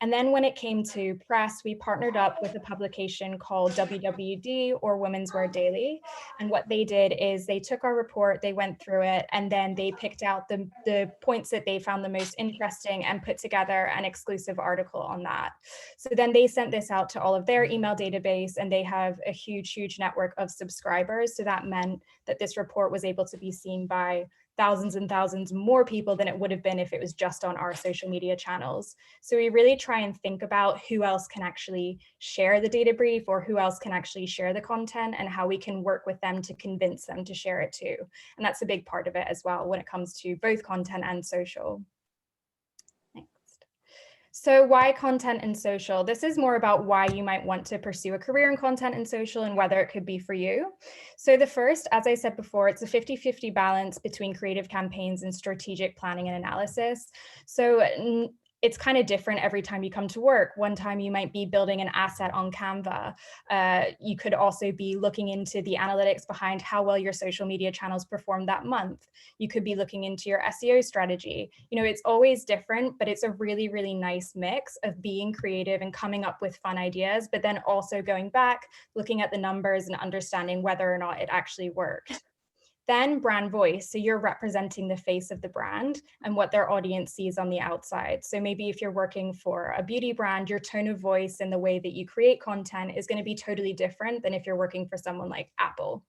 And then when it came to press, we partnered up with a publication called WWD, or Women's Wear Daily. And what they did is they took our report, they went through it, and then they picked out the points that they found the most interesting and put together an exclusive article on that. So then they sent this out to all of their email database, and they have a huge, huge network of subscribers. So that meant that this report was able to be seen by thousands and thousands more people than it would have been if it was just on our social media channels. So we really try and think about who else can actually share the data brief, or who else can actually share the content, and how we can work with them to convince them to share it too. And that's a big part of it as well when it comes to both content and social. So why content and social? This is more about why you might want to pursue a career in content and social and whether it could be for you. So the first, as I said before, it's a 50-50 balance between creative campaigns and strategic planning and analysis. So it's kind of different every time you come to work. One time you might be building an asset on Canva. You could also be looking into the analytics behind how well your social media channels performed that month. You could be looking into your SEO strategy. You know, it's always different, but it's a really, really nice mix of being creative and coming up with fun ideas, but then also going back, looking at the numbers and understanding whether or not it actually worked. Then brand voice, so you're representing the face of the brand and what their audience sees on the outside. So maybe if you're working for a beauty brand, your tone of voice and the way that you create content is going to be totally different than if you're working for someone like Apple.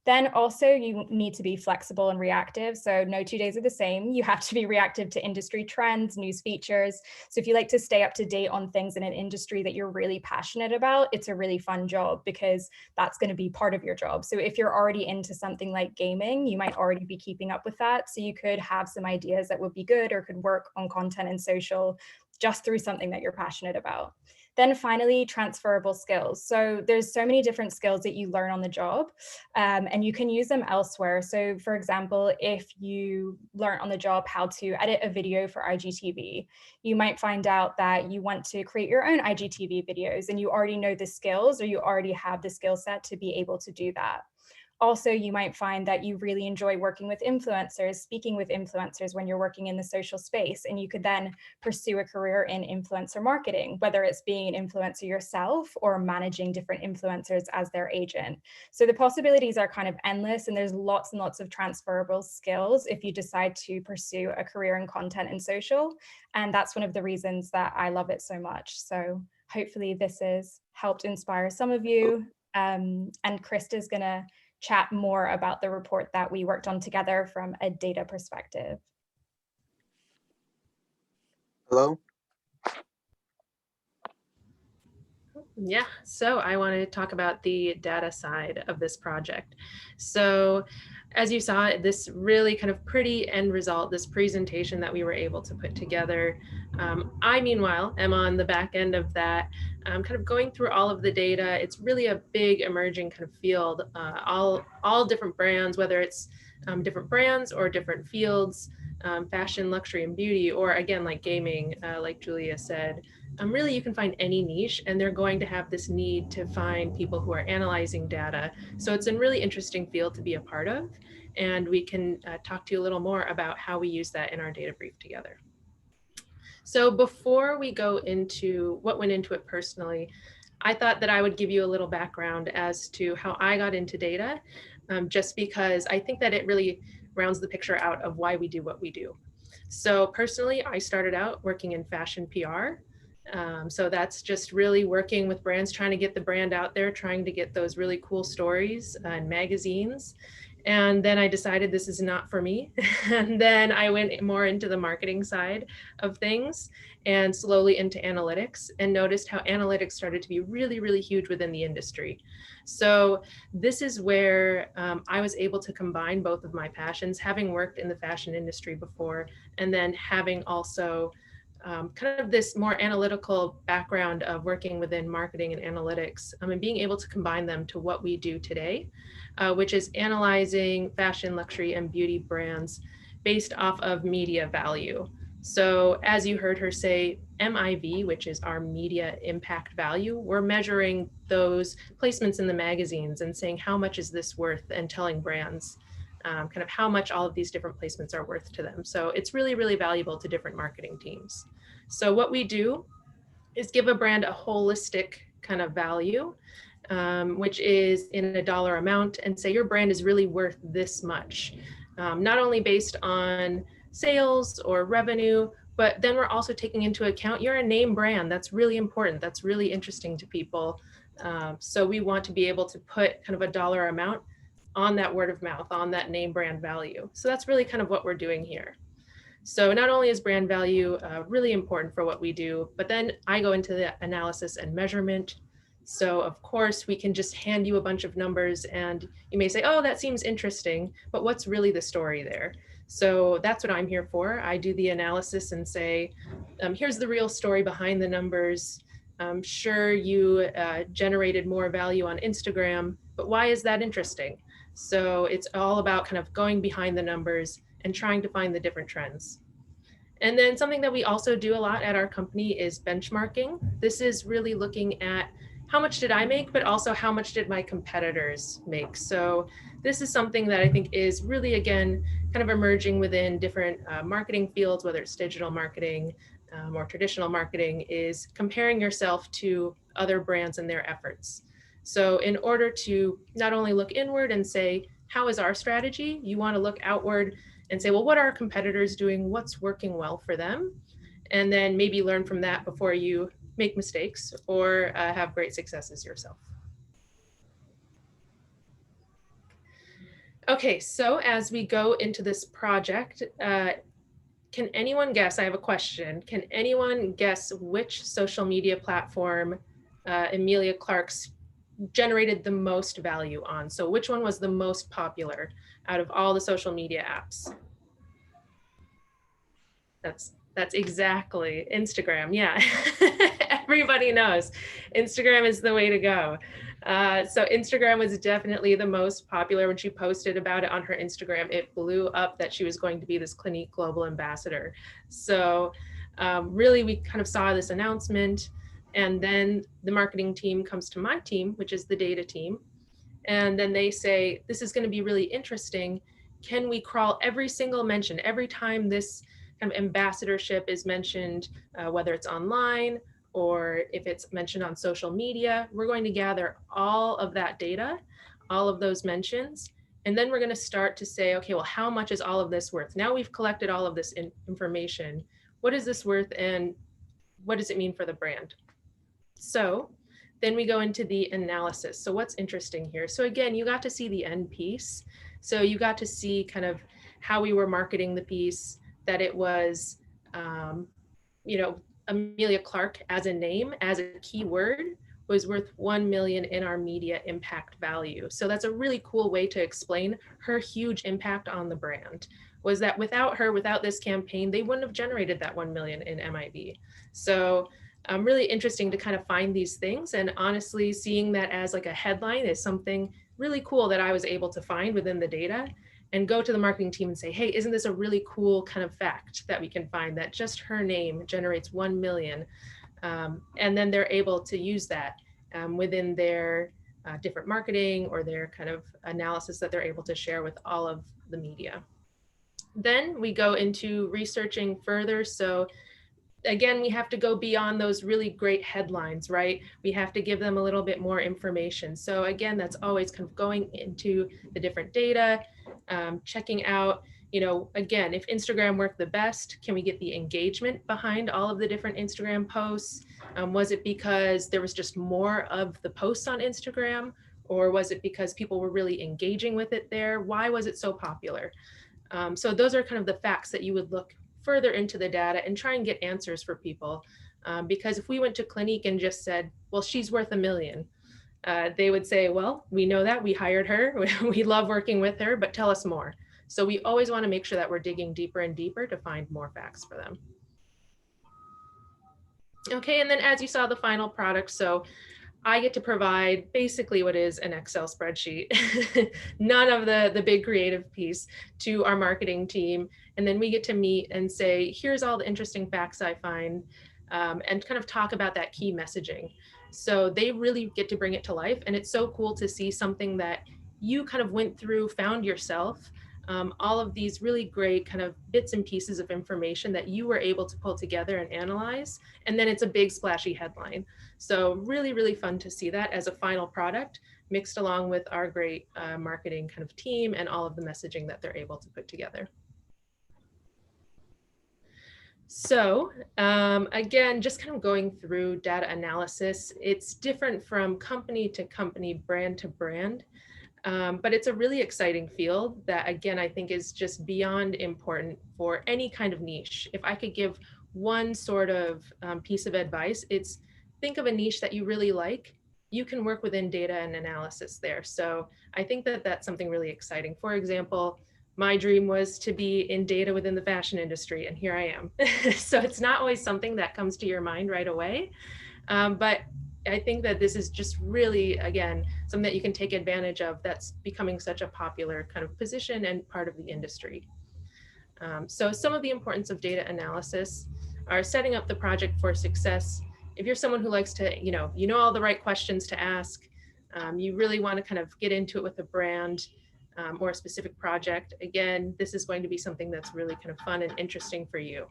Then also you need to be flexible and reactive. So no 2 days are the same. You have to be reactive to industry trends, news features. So if you like to stay up to date on things in an industry that you're really passionate about, it's a really fun job because that's going to be part of your job. So if you're already into something like gaming, you might already be keeping up with that. So you could have some ideas that would be good or could work on content and social just through something that you're passionate about. Then finally, transferable skills. So there's so many different skills that you learn on the job and you can use them elsewhere. So for example, if you learn on the job how to edit a video for IGTV, you might find out that you want to create your own IGTV videos and you already know the skills or you already have the skill set to be able to do that. Also, you might find that you really enjoy working with influencers, speaking with influencers when you're working in the social space, and you could then pursue a career in influencer marketing, whether it's being an influencer yourself or managing different influencers as their agent. So the possibilities are kind of endless, and there's lots and lots of transferable skills if you decide to pursue a career in content and social. And that's one of the reasons that I love it so much. So hopefully this has helped inspire some of you. And Krista's gonna chat more about the report that we worked on together from a data perspective. Hello. Yeah, so I want to talk about the data side of this project. So as you saw, this really kind of pretty end result, this presentation that we were able to put together. I, meanwhile, am on the back end of that, kind of going through all of the data. It's really a big emerging kind of field, all different brands, whether it's different brands or different fields, fashion, luxury, and beauty, or again, like gaming, like Julia said. Really, you can find any niche, and they're going to have this need to find people who are analyzing data. So it's a really interesting field to be a part of, and we can talk to you a little more about how we use that in our data brief together. So before we go into what went into it personally, I thought that I would give you a little background as to how I got into data, just because I think that it really rounds the picture out of why we do what we do. So personally, I started out working in fashion PR. So that's just really working with brands, trying to get the brand out there, trying to get those really cool stories in magazines. And then I decided this is not for me. And then I went more into the marketing side of things and slowly into analytics, and noticed how analytics started to be really, really huge within the industry. So this is where I was able to combine both of my passions, having worked in the fashion industry before, and then having also kind of this more analytical background of working within marketing and analytics, and being able to combine them to what we do today, which is analyzing fashion, luxury, and beauty brands based off of media value. So as you heard her say, MIV, which is our media impact value, we're measuring those placements in the magazines and saying, how much is this worth, and telling brands kind of how much all of these different placements are worth to them. So it's really, really valuable to different marketing teams. So what we do is give a brand a holistic kind of value, which is in a dollar amount, and say your brand is really worth this much, not only based on sales or revenue, but then we're also taking into account you're a name brand. That's really important. That's really interesting to people. So we want to be able to put kind of a dollar amount on that word of mouth, on that name brand value. So that's really kind of what we're doing here. So not only is brand value really important for what we do, but then I go into the analysis and measurement. So of course we can just hand you a bunch of numbers and you may say, oh, that seems interesting, but what's really the story there? So that's what I'm here for. I do the analysis and say, here's the real story behind the numbers. Sure, you generated more value on Instagram, but why is that interesting? So it's all about kind of going behind the numbers and trying to find the different trends. And then something that we also do a lot at our company is benchmarking. This is really looking at how much did I make, but also how much did my competitors make? So this is something that I think is really, again, kind of emerging within different marketing fields, whether it's digital marketing or traditional marketing, is comparing yourself to other brands and their efforts. So in order to not only look inward and say, how is our strategy? You want to look outward and say, well, what are our competitors doing? What's working well for them? And then maybe learn from that before you make mistakes or have great successes yourself. Okay, so as we go into this project, can anyone guess, I have a question, can anyone guess which social media platform Emilia Clarke's generated the most value on? So which one was the most popular out of all the social media apps? That's exactly Instagram. Yeah, everybody knows Instagram is the way to go. So Instagram was definitely the most popular. When she posted about it on her Instagram, it blew up that she was going to be this Clinique Global Ambassador. So really, we kind of saw this announcement, and then the marketing team comes to my team, which is the data team. And then they say, this is going to be really interesting. Can we crawl every single mention, every time this kind of ambassadorship is mentioned, whether it's online or if it's mentioned on social media, we're going to gather all of that data, all of those mentions, and then we're going to start to say, okay, well, how much is all of this worth? Now we've collected all of this information. What is this worth, and what does it mean for the brand? So then we go into the analysis. So what's interesting here? So again, you got to see the end piece. So you got to see kind of how we were marketing the piece, that it was, you know, Emilia Clarke as a name, as a keyword, was worth 1 million in our media impact value. So that's a really cool way to explain her huge impact on the brand. Was that without her, without this campaign, they wouldn't have generated that 1 million in MIV. So really interesting to kind of find these things, and honestly seeing that as like a headline is something really cool that I was able to find within the data and go to the marketing team and say, hey, isn't this a really cool kind of fact that we can find that just her name generates 1 million? And then they're able to use that within their different marketing or their kind of analysis that they're able to share with all of the media. Then we go into researching further. So again, we have to go beyond those really great headlines, right? We have to give them a little bit more information. So again, that's always kind of going into the different data, checking out, you know, again, if Instagram worked the best, can we get the engagement behind all of the different Instagram posts? Was it because there was just more of the posts on Instagram? Or was it because people were really engaging with it there? Why was it so popular? So those are kind of the facts that you would look further into the data and try and get answers for people. Because if we went to Clinique and just said, well, she's worth 1 million, they would say, well, we know that, we hired her, we love working with her, but tell us more. So we always want to make sure that we're digging deeper and deeper to find more facts for them. Okay, and then as you saw the final product, so I get to provide basically what is an Excel spreadsheet, none of the big creative piece, to our marketing team. And then we get to meet and say, here's all the interesting facts I find, and kind of talk about that key messaging. So they really get to bring it to life. And it's so cool to see something that you kind of went through, found yourself, all of these really great kind of bits and pieces of information that you were able to pull together and analyze. And then it's a big splashy headline. So really, really fun to see that as a final product mixed along with our great marketing kind of team and all of the messaging that they're able to put together. So again, just kind of going through data analysis, it's different from company to company, brand to brand. But it's a really exciting field that, again, I think is just beyond important for any kind of niche. If I could give one sort of piece of advice, it's think of a niche that you really like. You can work within data and analysis there. So I think that that's something really exciting. For example, my dream was to be in data within the fashion industry, and here I am. So it's not always something that comes to your mind right away. But I think that this is just really, again, something that you can take advantage of that's becoming such a popular kind of position and part of the industry. So some of the importance of data analysis are setting up the project for success. If you're someone who likes to, you know all the right questions to ask, you really want to kind of get into it with a brand or a specific project. Again, this is going to be something that's really kind of fun and interesting for you.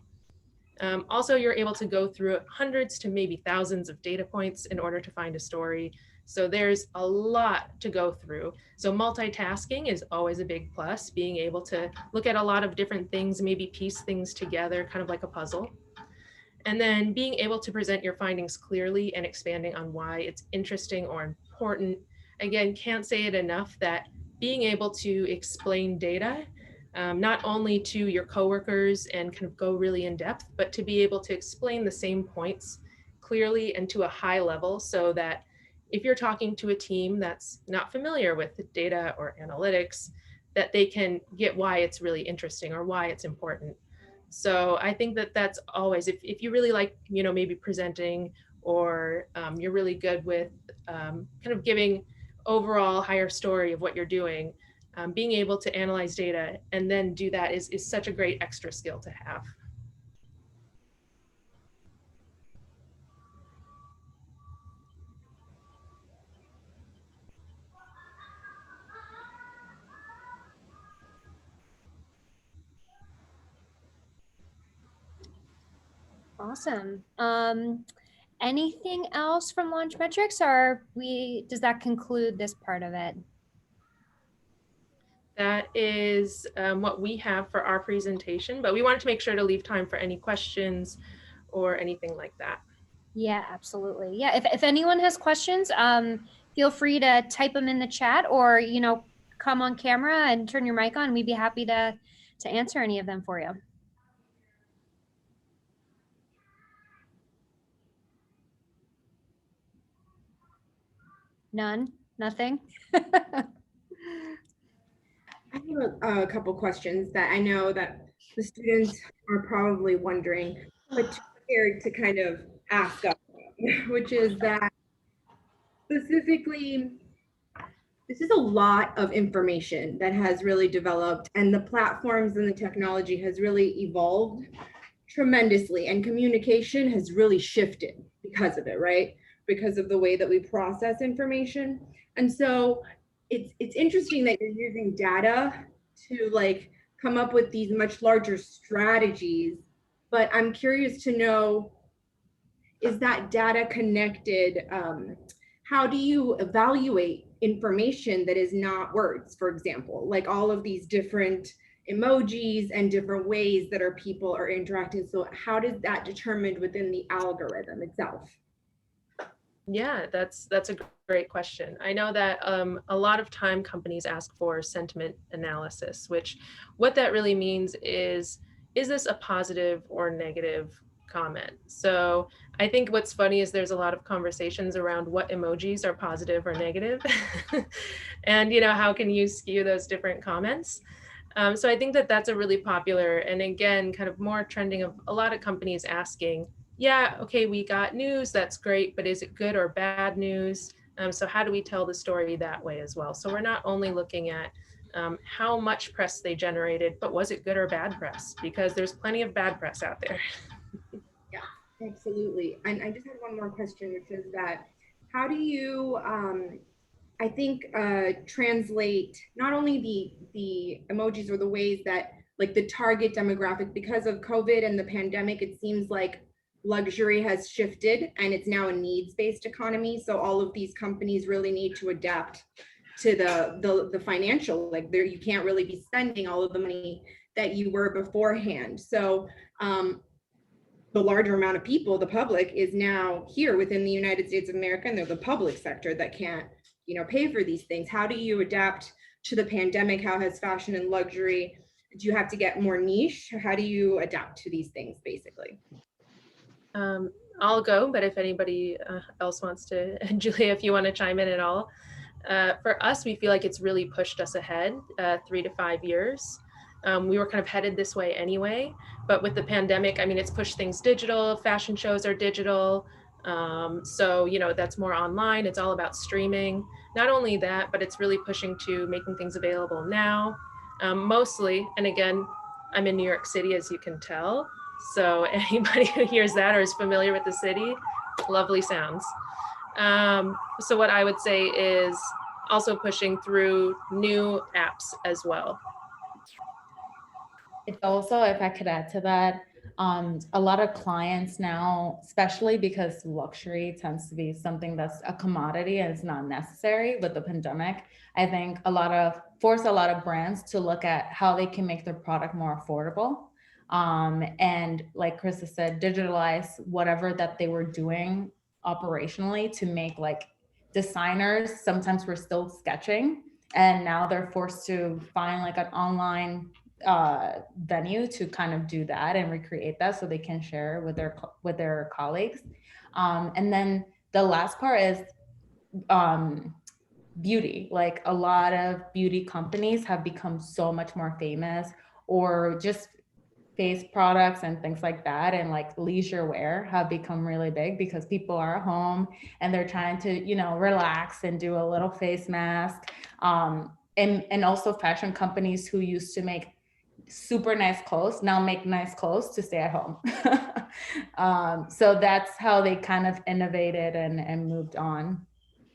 Also, you're able to go through hundreds to maybe thousands of data points in order to find a story. So there's a lot to go through. So multitasking is always a big plus, being able to look at a lot of different things, maybe piece things together, kind of like a puzzle. And then being able to present your findings clearly and expanding on why it's interesting or important. Again, can't say it enough that being able to explain data not only to your coworkers and kind of go really in depth, but to be able to explain the same points clearly and to a high level so that if you're talking to a team that's not familiar with data or analytics, that they can get why it's really interesting or why it's important. So I think that that's always, if you really like, maybe presenting or you're really good with kind of giving overall higher story of what you're doing, being able to analyze data and then do that is such a great extra skill to have. Awesome. Anything else from Launchmetrics, or does that conclude this part of it? That is what we have for our presentation, but we wanted to make sure to leave time for any questions or anything like that. Yeah, absolutely. Yeah, if anyone has questions, feel free to type them in the chat or, come on camera and turn your mic on. We'd be happy to answer any of them for you. None? Nothing? I have a couple questions that I know that the students are probably wondering, but too scared to kind of ask us, which is that specifically, this is a lot of information that has really developed, and the platforms and the technology has really evolved tremendously, and communication has really shifted because of it, right? Because of the way that we process information. And so it's interesting that you're using data to like come up with these much larger strategies, but I'm curious to know, is that data connected? How do you evaluate information that is not words, for example, like all of these different emojis and different ways that our people are interacting? So how does that determined within the algorithm itself? Yeah, that's a great question. I know that a lot of time companies ask for sentiment analysis, which what that really means is this a positive or negative comment? So I think what's funny is there's a lot of conversations around what emojis are positive or negative and how can you skew those different comments. So I think that that's a really popular, and again, kind of more trending of a lot of companies asking, yeah, okay, we got news, that's great, but is it good or bad news? So how do we tell the story that way as well? So we're not only looking at how much press they generated, but was it good or bad press? Because there's plenty of bad press out there. Yeah, absolutely. And I just had one more question, which is that how do you, I think, translate not only the emojis or the ways that like the target demographic, because of COVID and the pandemic, it seems like luxury has shifted and it's now a needs-based economy. So all of these companies really need to adapt to the financial, like there, you can't really be spending all of the money that you were beforehand. So the larger amount of people, the public, is now here within the United States of America, and they're the public sector that can't, pay for these things. How do you adapt to the pandemic? How has fashion and luxury, do you have to get more niche? How do you adapt to these things, basically? I'll go, but if anybody else wants to, Julia, if you want to chime in at all. For us, we feel like it's really pushed us ahead 3 to 5 years. We were kind of headed this way anyway, but with the pandemic, I mean, it's pushed things digital, fashion shows are digital. So, that's more online. It's all about streaming. Not only that, but it's really pushing to making things available now. Mostly, and again, I'm in New York City, as you can tell. So anybody who hears that or is familiar with the city, lovely sounds. So what I would say is also pushing through new apps as well. It's also, if I could add to that, a lot of clients now, especially because luxury tends to be something that's a commodity and it's not necessary with the pandemic, I think force a lot of brands to look at how they can make their product more affordable. And like Krista said, digitalize whatever that they were doing operationally to make, like, designers sometimes were still sketching and now they're forced to find like an online venue to kind of do that and recreate that so they can share with their colleagues. And then the last part is beauty. Like, a lot of beauty companies have become so much more famous, or just face products and things like that, and like leisure wear have become really big because people are at home and they're trying to, relax and do a little face mask. And also fashion companies who used to make super nice clothes now make nice clothes to stay at home. So that's how they kind of innovated and moved on.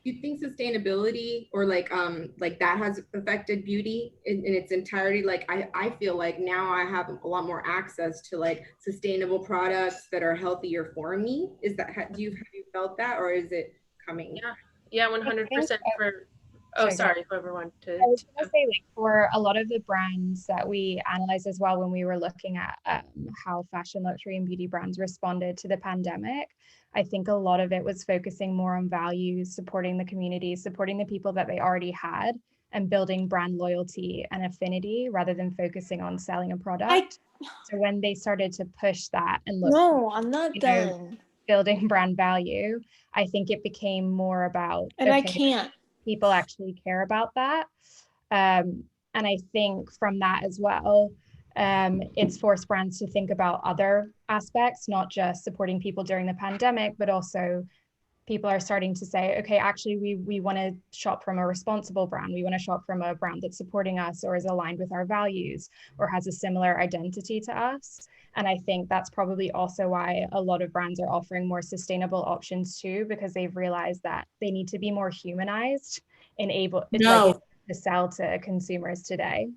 Do you think sustainability or like that has affected beauty in its entirety? Like I feel like now I have a lot more access to like sustainable products that are healthier for me. Is that, have you felt that, or is it coming? Yeah, 100% for. Oh, sorry, whoever wanted to. I was going to say, like, for a lot of the brands that we analyzed as well when we were looking at how fashion, luxury, and beauty brands responded to the pandemic, I think a lot of it was focusing more on values, supporting the community, supporting the people that they already had, and building brand loyalty and affinity rather than focusing on selling a product. So when they started to push that and look, no, I'm not done. building brand value, I think it became more about, And I okay, can't. people actually care about that. And I think from that as well, it's forced brands to think about other aspects, not just supporting people during the pandemic, but also people are starting to say, okay, actually, we want to shop from a responsible brand. We want to shop from a brand that's supporting us or is aligned with our values or has a similar identity to us. And I think that's probably also why a lot of brands are offering more sustainable options too, because they've realized that they need to be more humanized and able to sell to consumers today.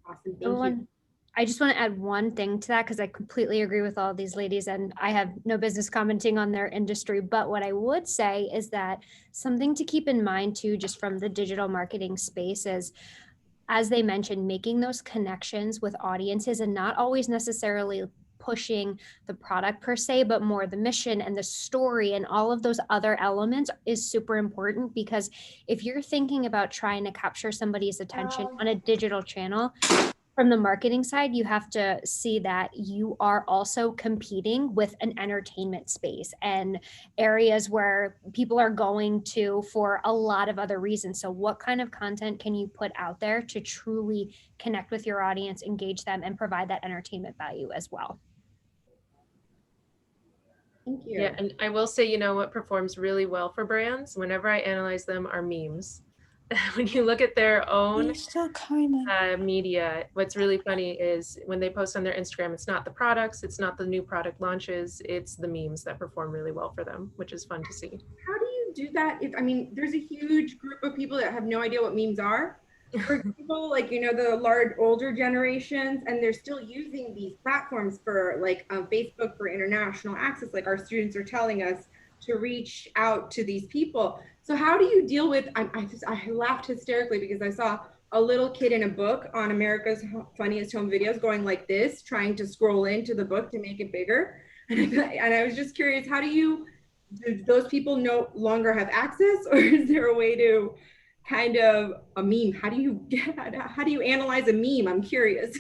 Awesome, thank you. I just want to add one thing to that because I completely agree with all these ladies and I have no business commenting on their industry. But what I would say is that something to keep in mind too, just from the digital marketing space is, as they mentioned, making those connections with audiences and not always necessarily pushing the product per se, but more the mission and the story and all of those other elements is super important, because if you're thinking about trying to capture somebody's attention on a digital channel, from the marketing side, you have to see that you are also competing with an entertainment space and areas where people are going to for a lot of other reasons. So what kind of content can you put out there to truly connect with your audience, engage them, and provide that entertainment value as well? Thank you. Yeah, and I will say, you know, what performs really well for brands, whenever I analyze them, are memes. When you look at their own media, what's really funny is when they post on their Instagram, it's not the products, it's not the new product launches, it's the memes that perform really well for them, which is fun to see. How do you do that? I mean, there's a huge group of people that have no idea what memes are. For example, like, you know, the large older generations, and they're still using these platforms for like Facebook for international access, like our students are telling us, to reach out to these people. So how do you deal with, I laughed hysterically because I saw a little kid in a book on America's Funniest Home Videos going like this, trying to scroll into the book to make it bigger. And I was just curious, do those people no longer have access, or is there a way to kind of a meme? How do you analyze a meme? I'm curious.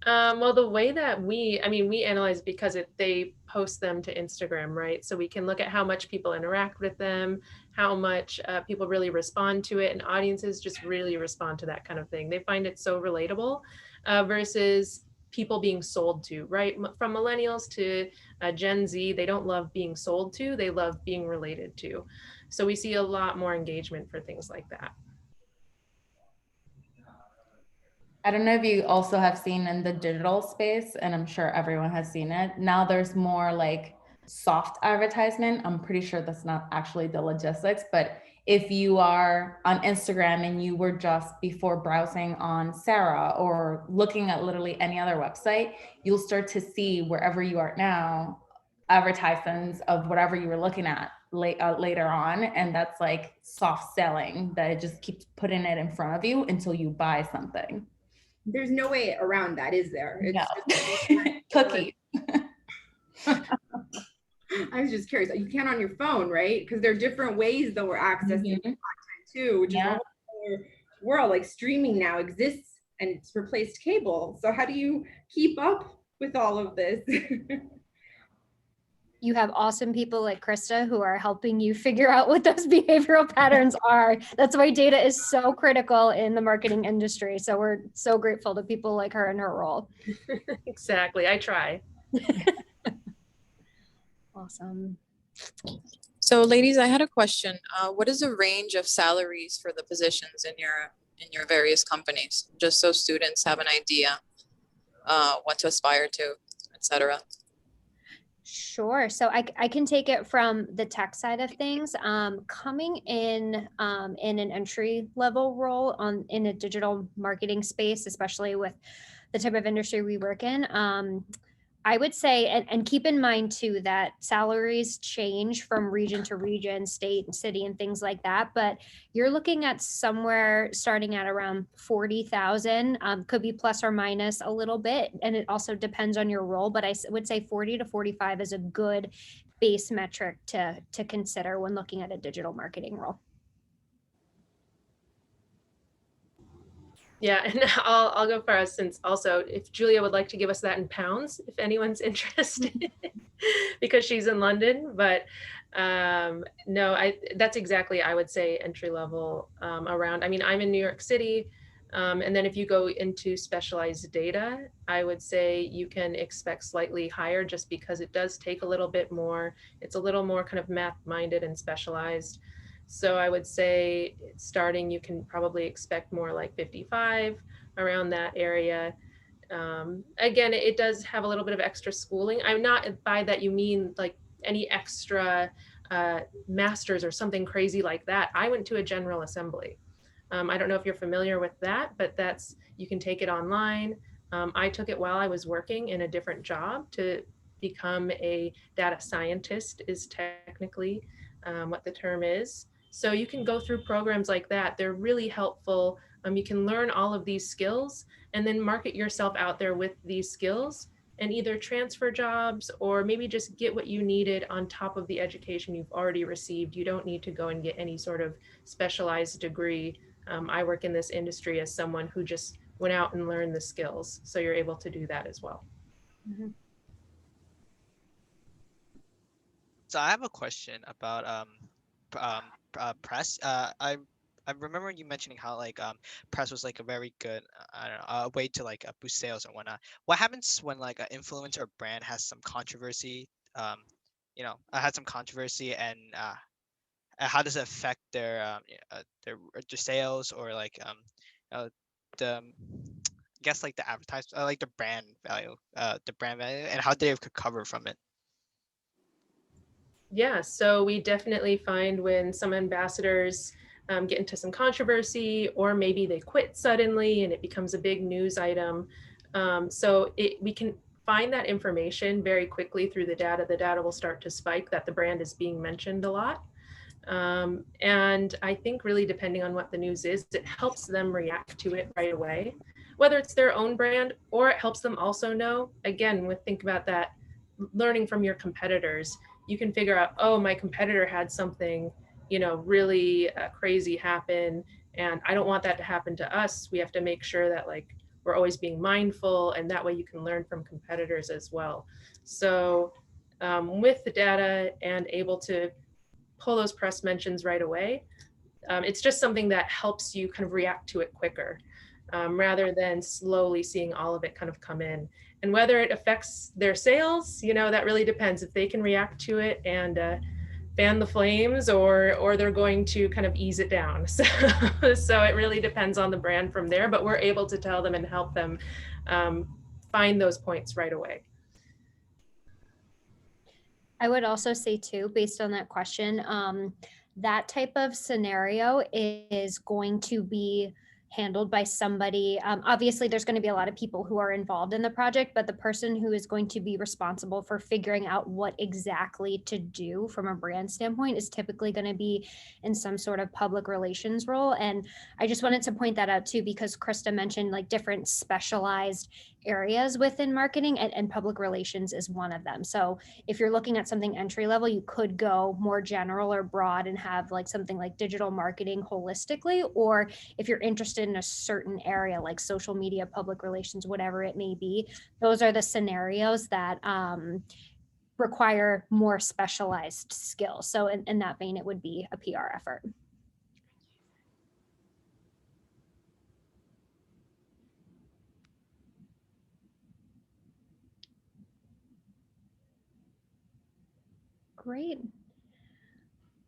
Well, the way that we analyze because they post them to Instagram, right? So we can look at how much people interact with them, how much people really respond to it, and audiences just really respond to that kind of thing. They find it so relatable versus people being sold to, right? From millennials to Gen Z, they don't love being sold to, they love being related to. So we see a lot more engagement for things like that. I don't know if you also have seen in the digital space, and I'm sure everyone has seen it. Now there's more like soft advertisement. I'm pretty sure that's not actually the logistics, but if you are on Instagram and you were just before browsing on Sarah or looking at literally any other website, you'll start to see wherever you are now, advertisements of whatever you were looking at later on. And that's like soft selling, that it just keeps putting it in front of you until you buy something. There's no way around that, is there? It's no. Cookie. I was just curious. You can on your phone, right? Because there are different ways that we're accessing content too, which is a whole other world. Like streaming now exists and it's replaced cable. So how do you keep up with all of this? You have awesome people like Krista who are helping you figure out what those behavioral patterns are. That's why data is so critical in the marketing industry. So we're so grateful to people like her in her role. Exactly. I try. Awesome. So ladies, I had a question. What is the range of salaries for the positions in your various companies? Just so students have an idea what to aspire to, etc. Sure. So I can take it from the tech side of things. Coming in an entry level role in a digital marketing space, especially with the type of industry we work in, I would say, and keep in mind too, that salaries change from region to region, state and city and things like that. But you're looking at somewhere starting at around 40,000, could be plus or minus a little bit. And it also depends on your role, but I would say 40 to 45 is a good base metric to consider when looking at a digital marketing role. Yeah, and I'll go first, since also if Julia would like to give us that in pounds, if anyone's interested, because she's in London. But no, that's exactly, I would say, entry level around. I mean, I'm in New York City, and then if you go into specialized data, I would say you can expect slightly higher, just because it does take a little bit more. It's a little more kind of math minded and specialized. So I would say starting, you can probably expect more like 55, around that area. Again, it does have a little bit of extra schooling. I'm not by that you mean like any extra masters or something crazy like that. I went to a general assembly. I don't know if you're familiar with that, but you can take it online. I took it while I was working in a different job to become a data scientist, is technically what the term is. So you can go through programs like that. They're really helpful. You can learn all of these skills and then market yourself out there with these skills, and either transfer jobs or maybe just get what you needed on top of the education you've already received. You don't need to go and get any sort of specialized degree. I work in this industry as someone who just went out and learned the skills. So you're able to do that as well. Mm-hmm. So I have a question about press. I remember you mentioning how like press was like a very good I don't know, a way to like boost sales or whatnot. What happens when like an influencer or brand has some controversy? Had some controversy, and how does it affect their sales, or like the I guess like the like the brand value, and how they recover from it? Yeah, so we definitely find when some ambassadors get into some controversy, or maybe they quit suddenly and it becomes a big news item. We can find that information very quickly through the data. The data will start to spike that the brand is being mentioned a lot. And I think really depending on what the news is, it helps them react to it right away, whether it's their own brand, or it helps them also know, again, think about that, learning from your competitors. You can figure out, oh, my competitor had something, really crazy happen, and I don't want that to happen to us. We have to make sure that like we're always being mindful, and that way you can learn from competitors as well. So with the data and able to pull those press mentions right away, it's just something that helps you kind of react to it quicker, rather than slowly seeing all of it kind of come in. And whether it affects their sales, that really depends. If they can react to it and fan the flames, or they're going to kind of ease it down. So it really depends on the brand from there, but we're able to tell them and help them find those points right away. I would also say too, based on that question, that type of scenario is going to be handled by somebody. Obviously, there's going to be a lot of people who are involved in the project, but the person who is going to be responsible for figuring out what exactly to do from a brand standpoint is typically going to be in some sort of public relations role. And I just wanted to point that out too, because Krista mentioned like different specialized areas within marketing, and public relations is one of them. So if you're looking at something entry level, you could go more general or broad and have like something like digital marketing holistically, or if you're interested in a certain area like social media, public relations, whatever it may be, those are the scenarios that require more specialized skills. So in that vein, it would be a PR effort. Great.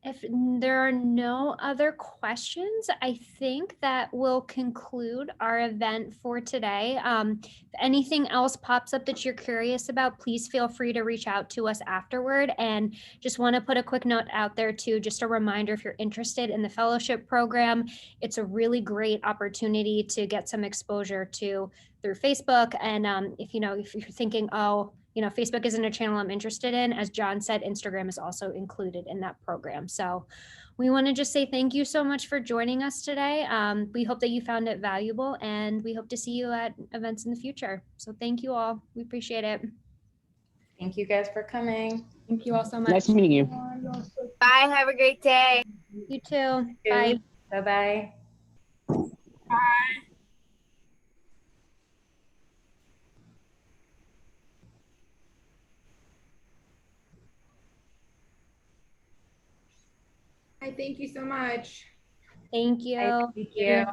If there are no other questions, I think that will conclude our event for today. If anything else pops up that you're curious about, please feel free to reach out to us afterward. And just want to put a quick note out there too, just a reminder, if you're interested in the fellowship program, it's a really great opportunity to get some exposure to through Facebook. And if you're thinking, oh, Facebook isn't a channel I'm interested in, as John said, Instagram is also included in that program. So we want to just say thank you so much for joining us today. We hope that you found it valuable, and we hope to see you at events in the future. So thank you all. We appreciate it. Thank you guys for coming. Thank you all so much. Nice meeting you. Bye. Have a great day. You too. Bye. Bye-bye. Bye. Hi, thank you so much. Thank you. Thank you.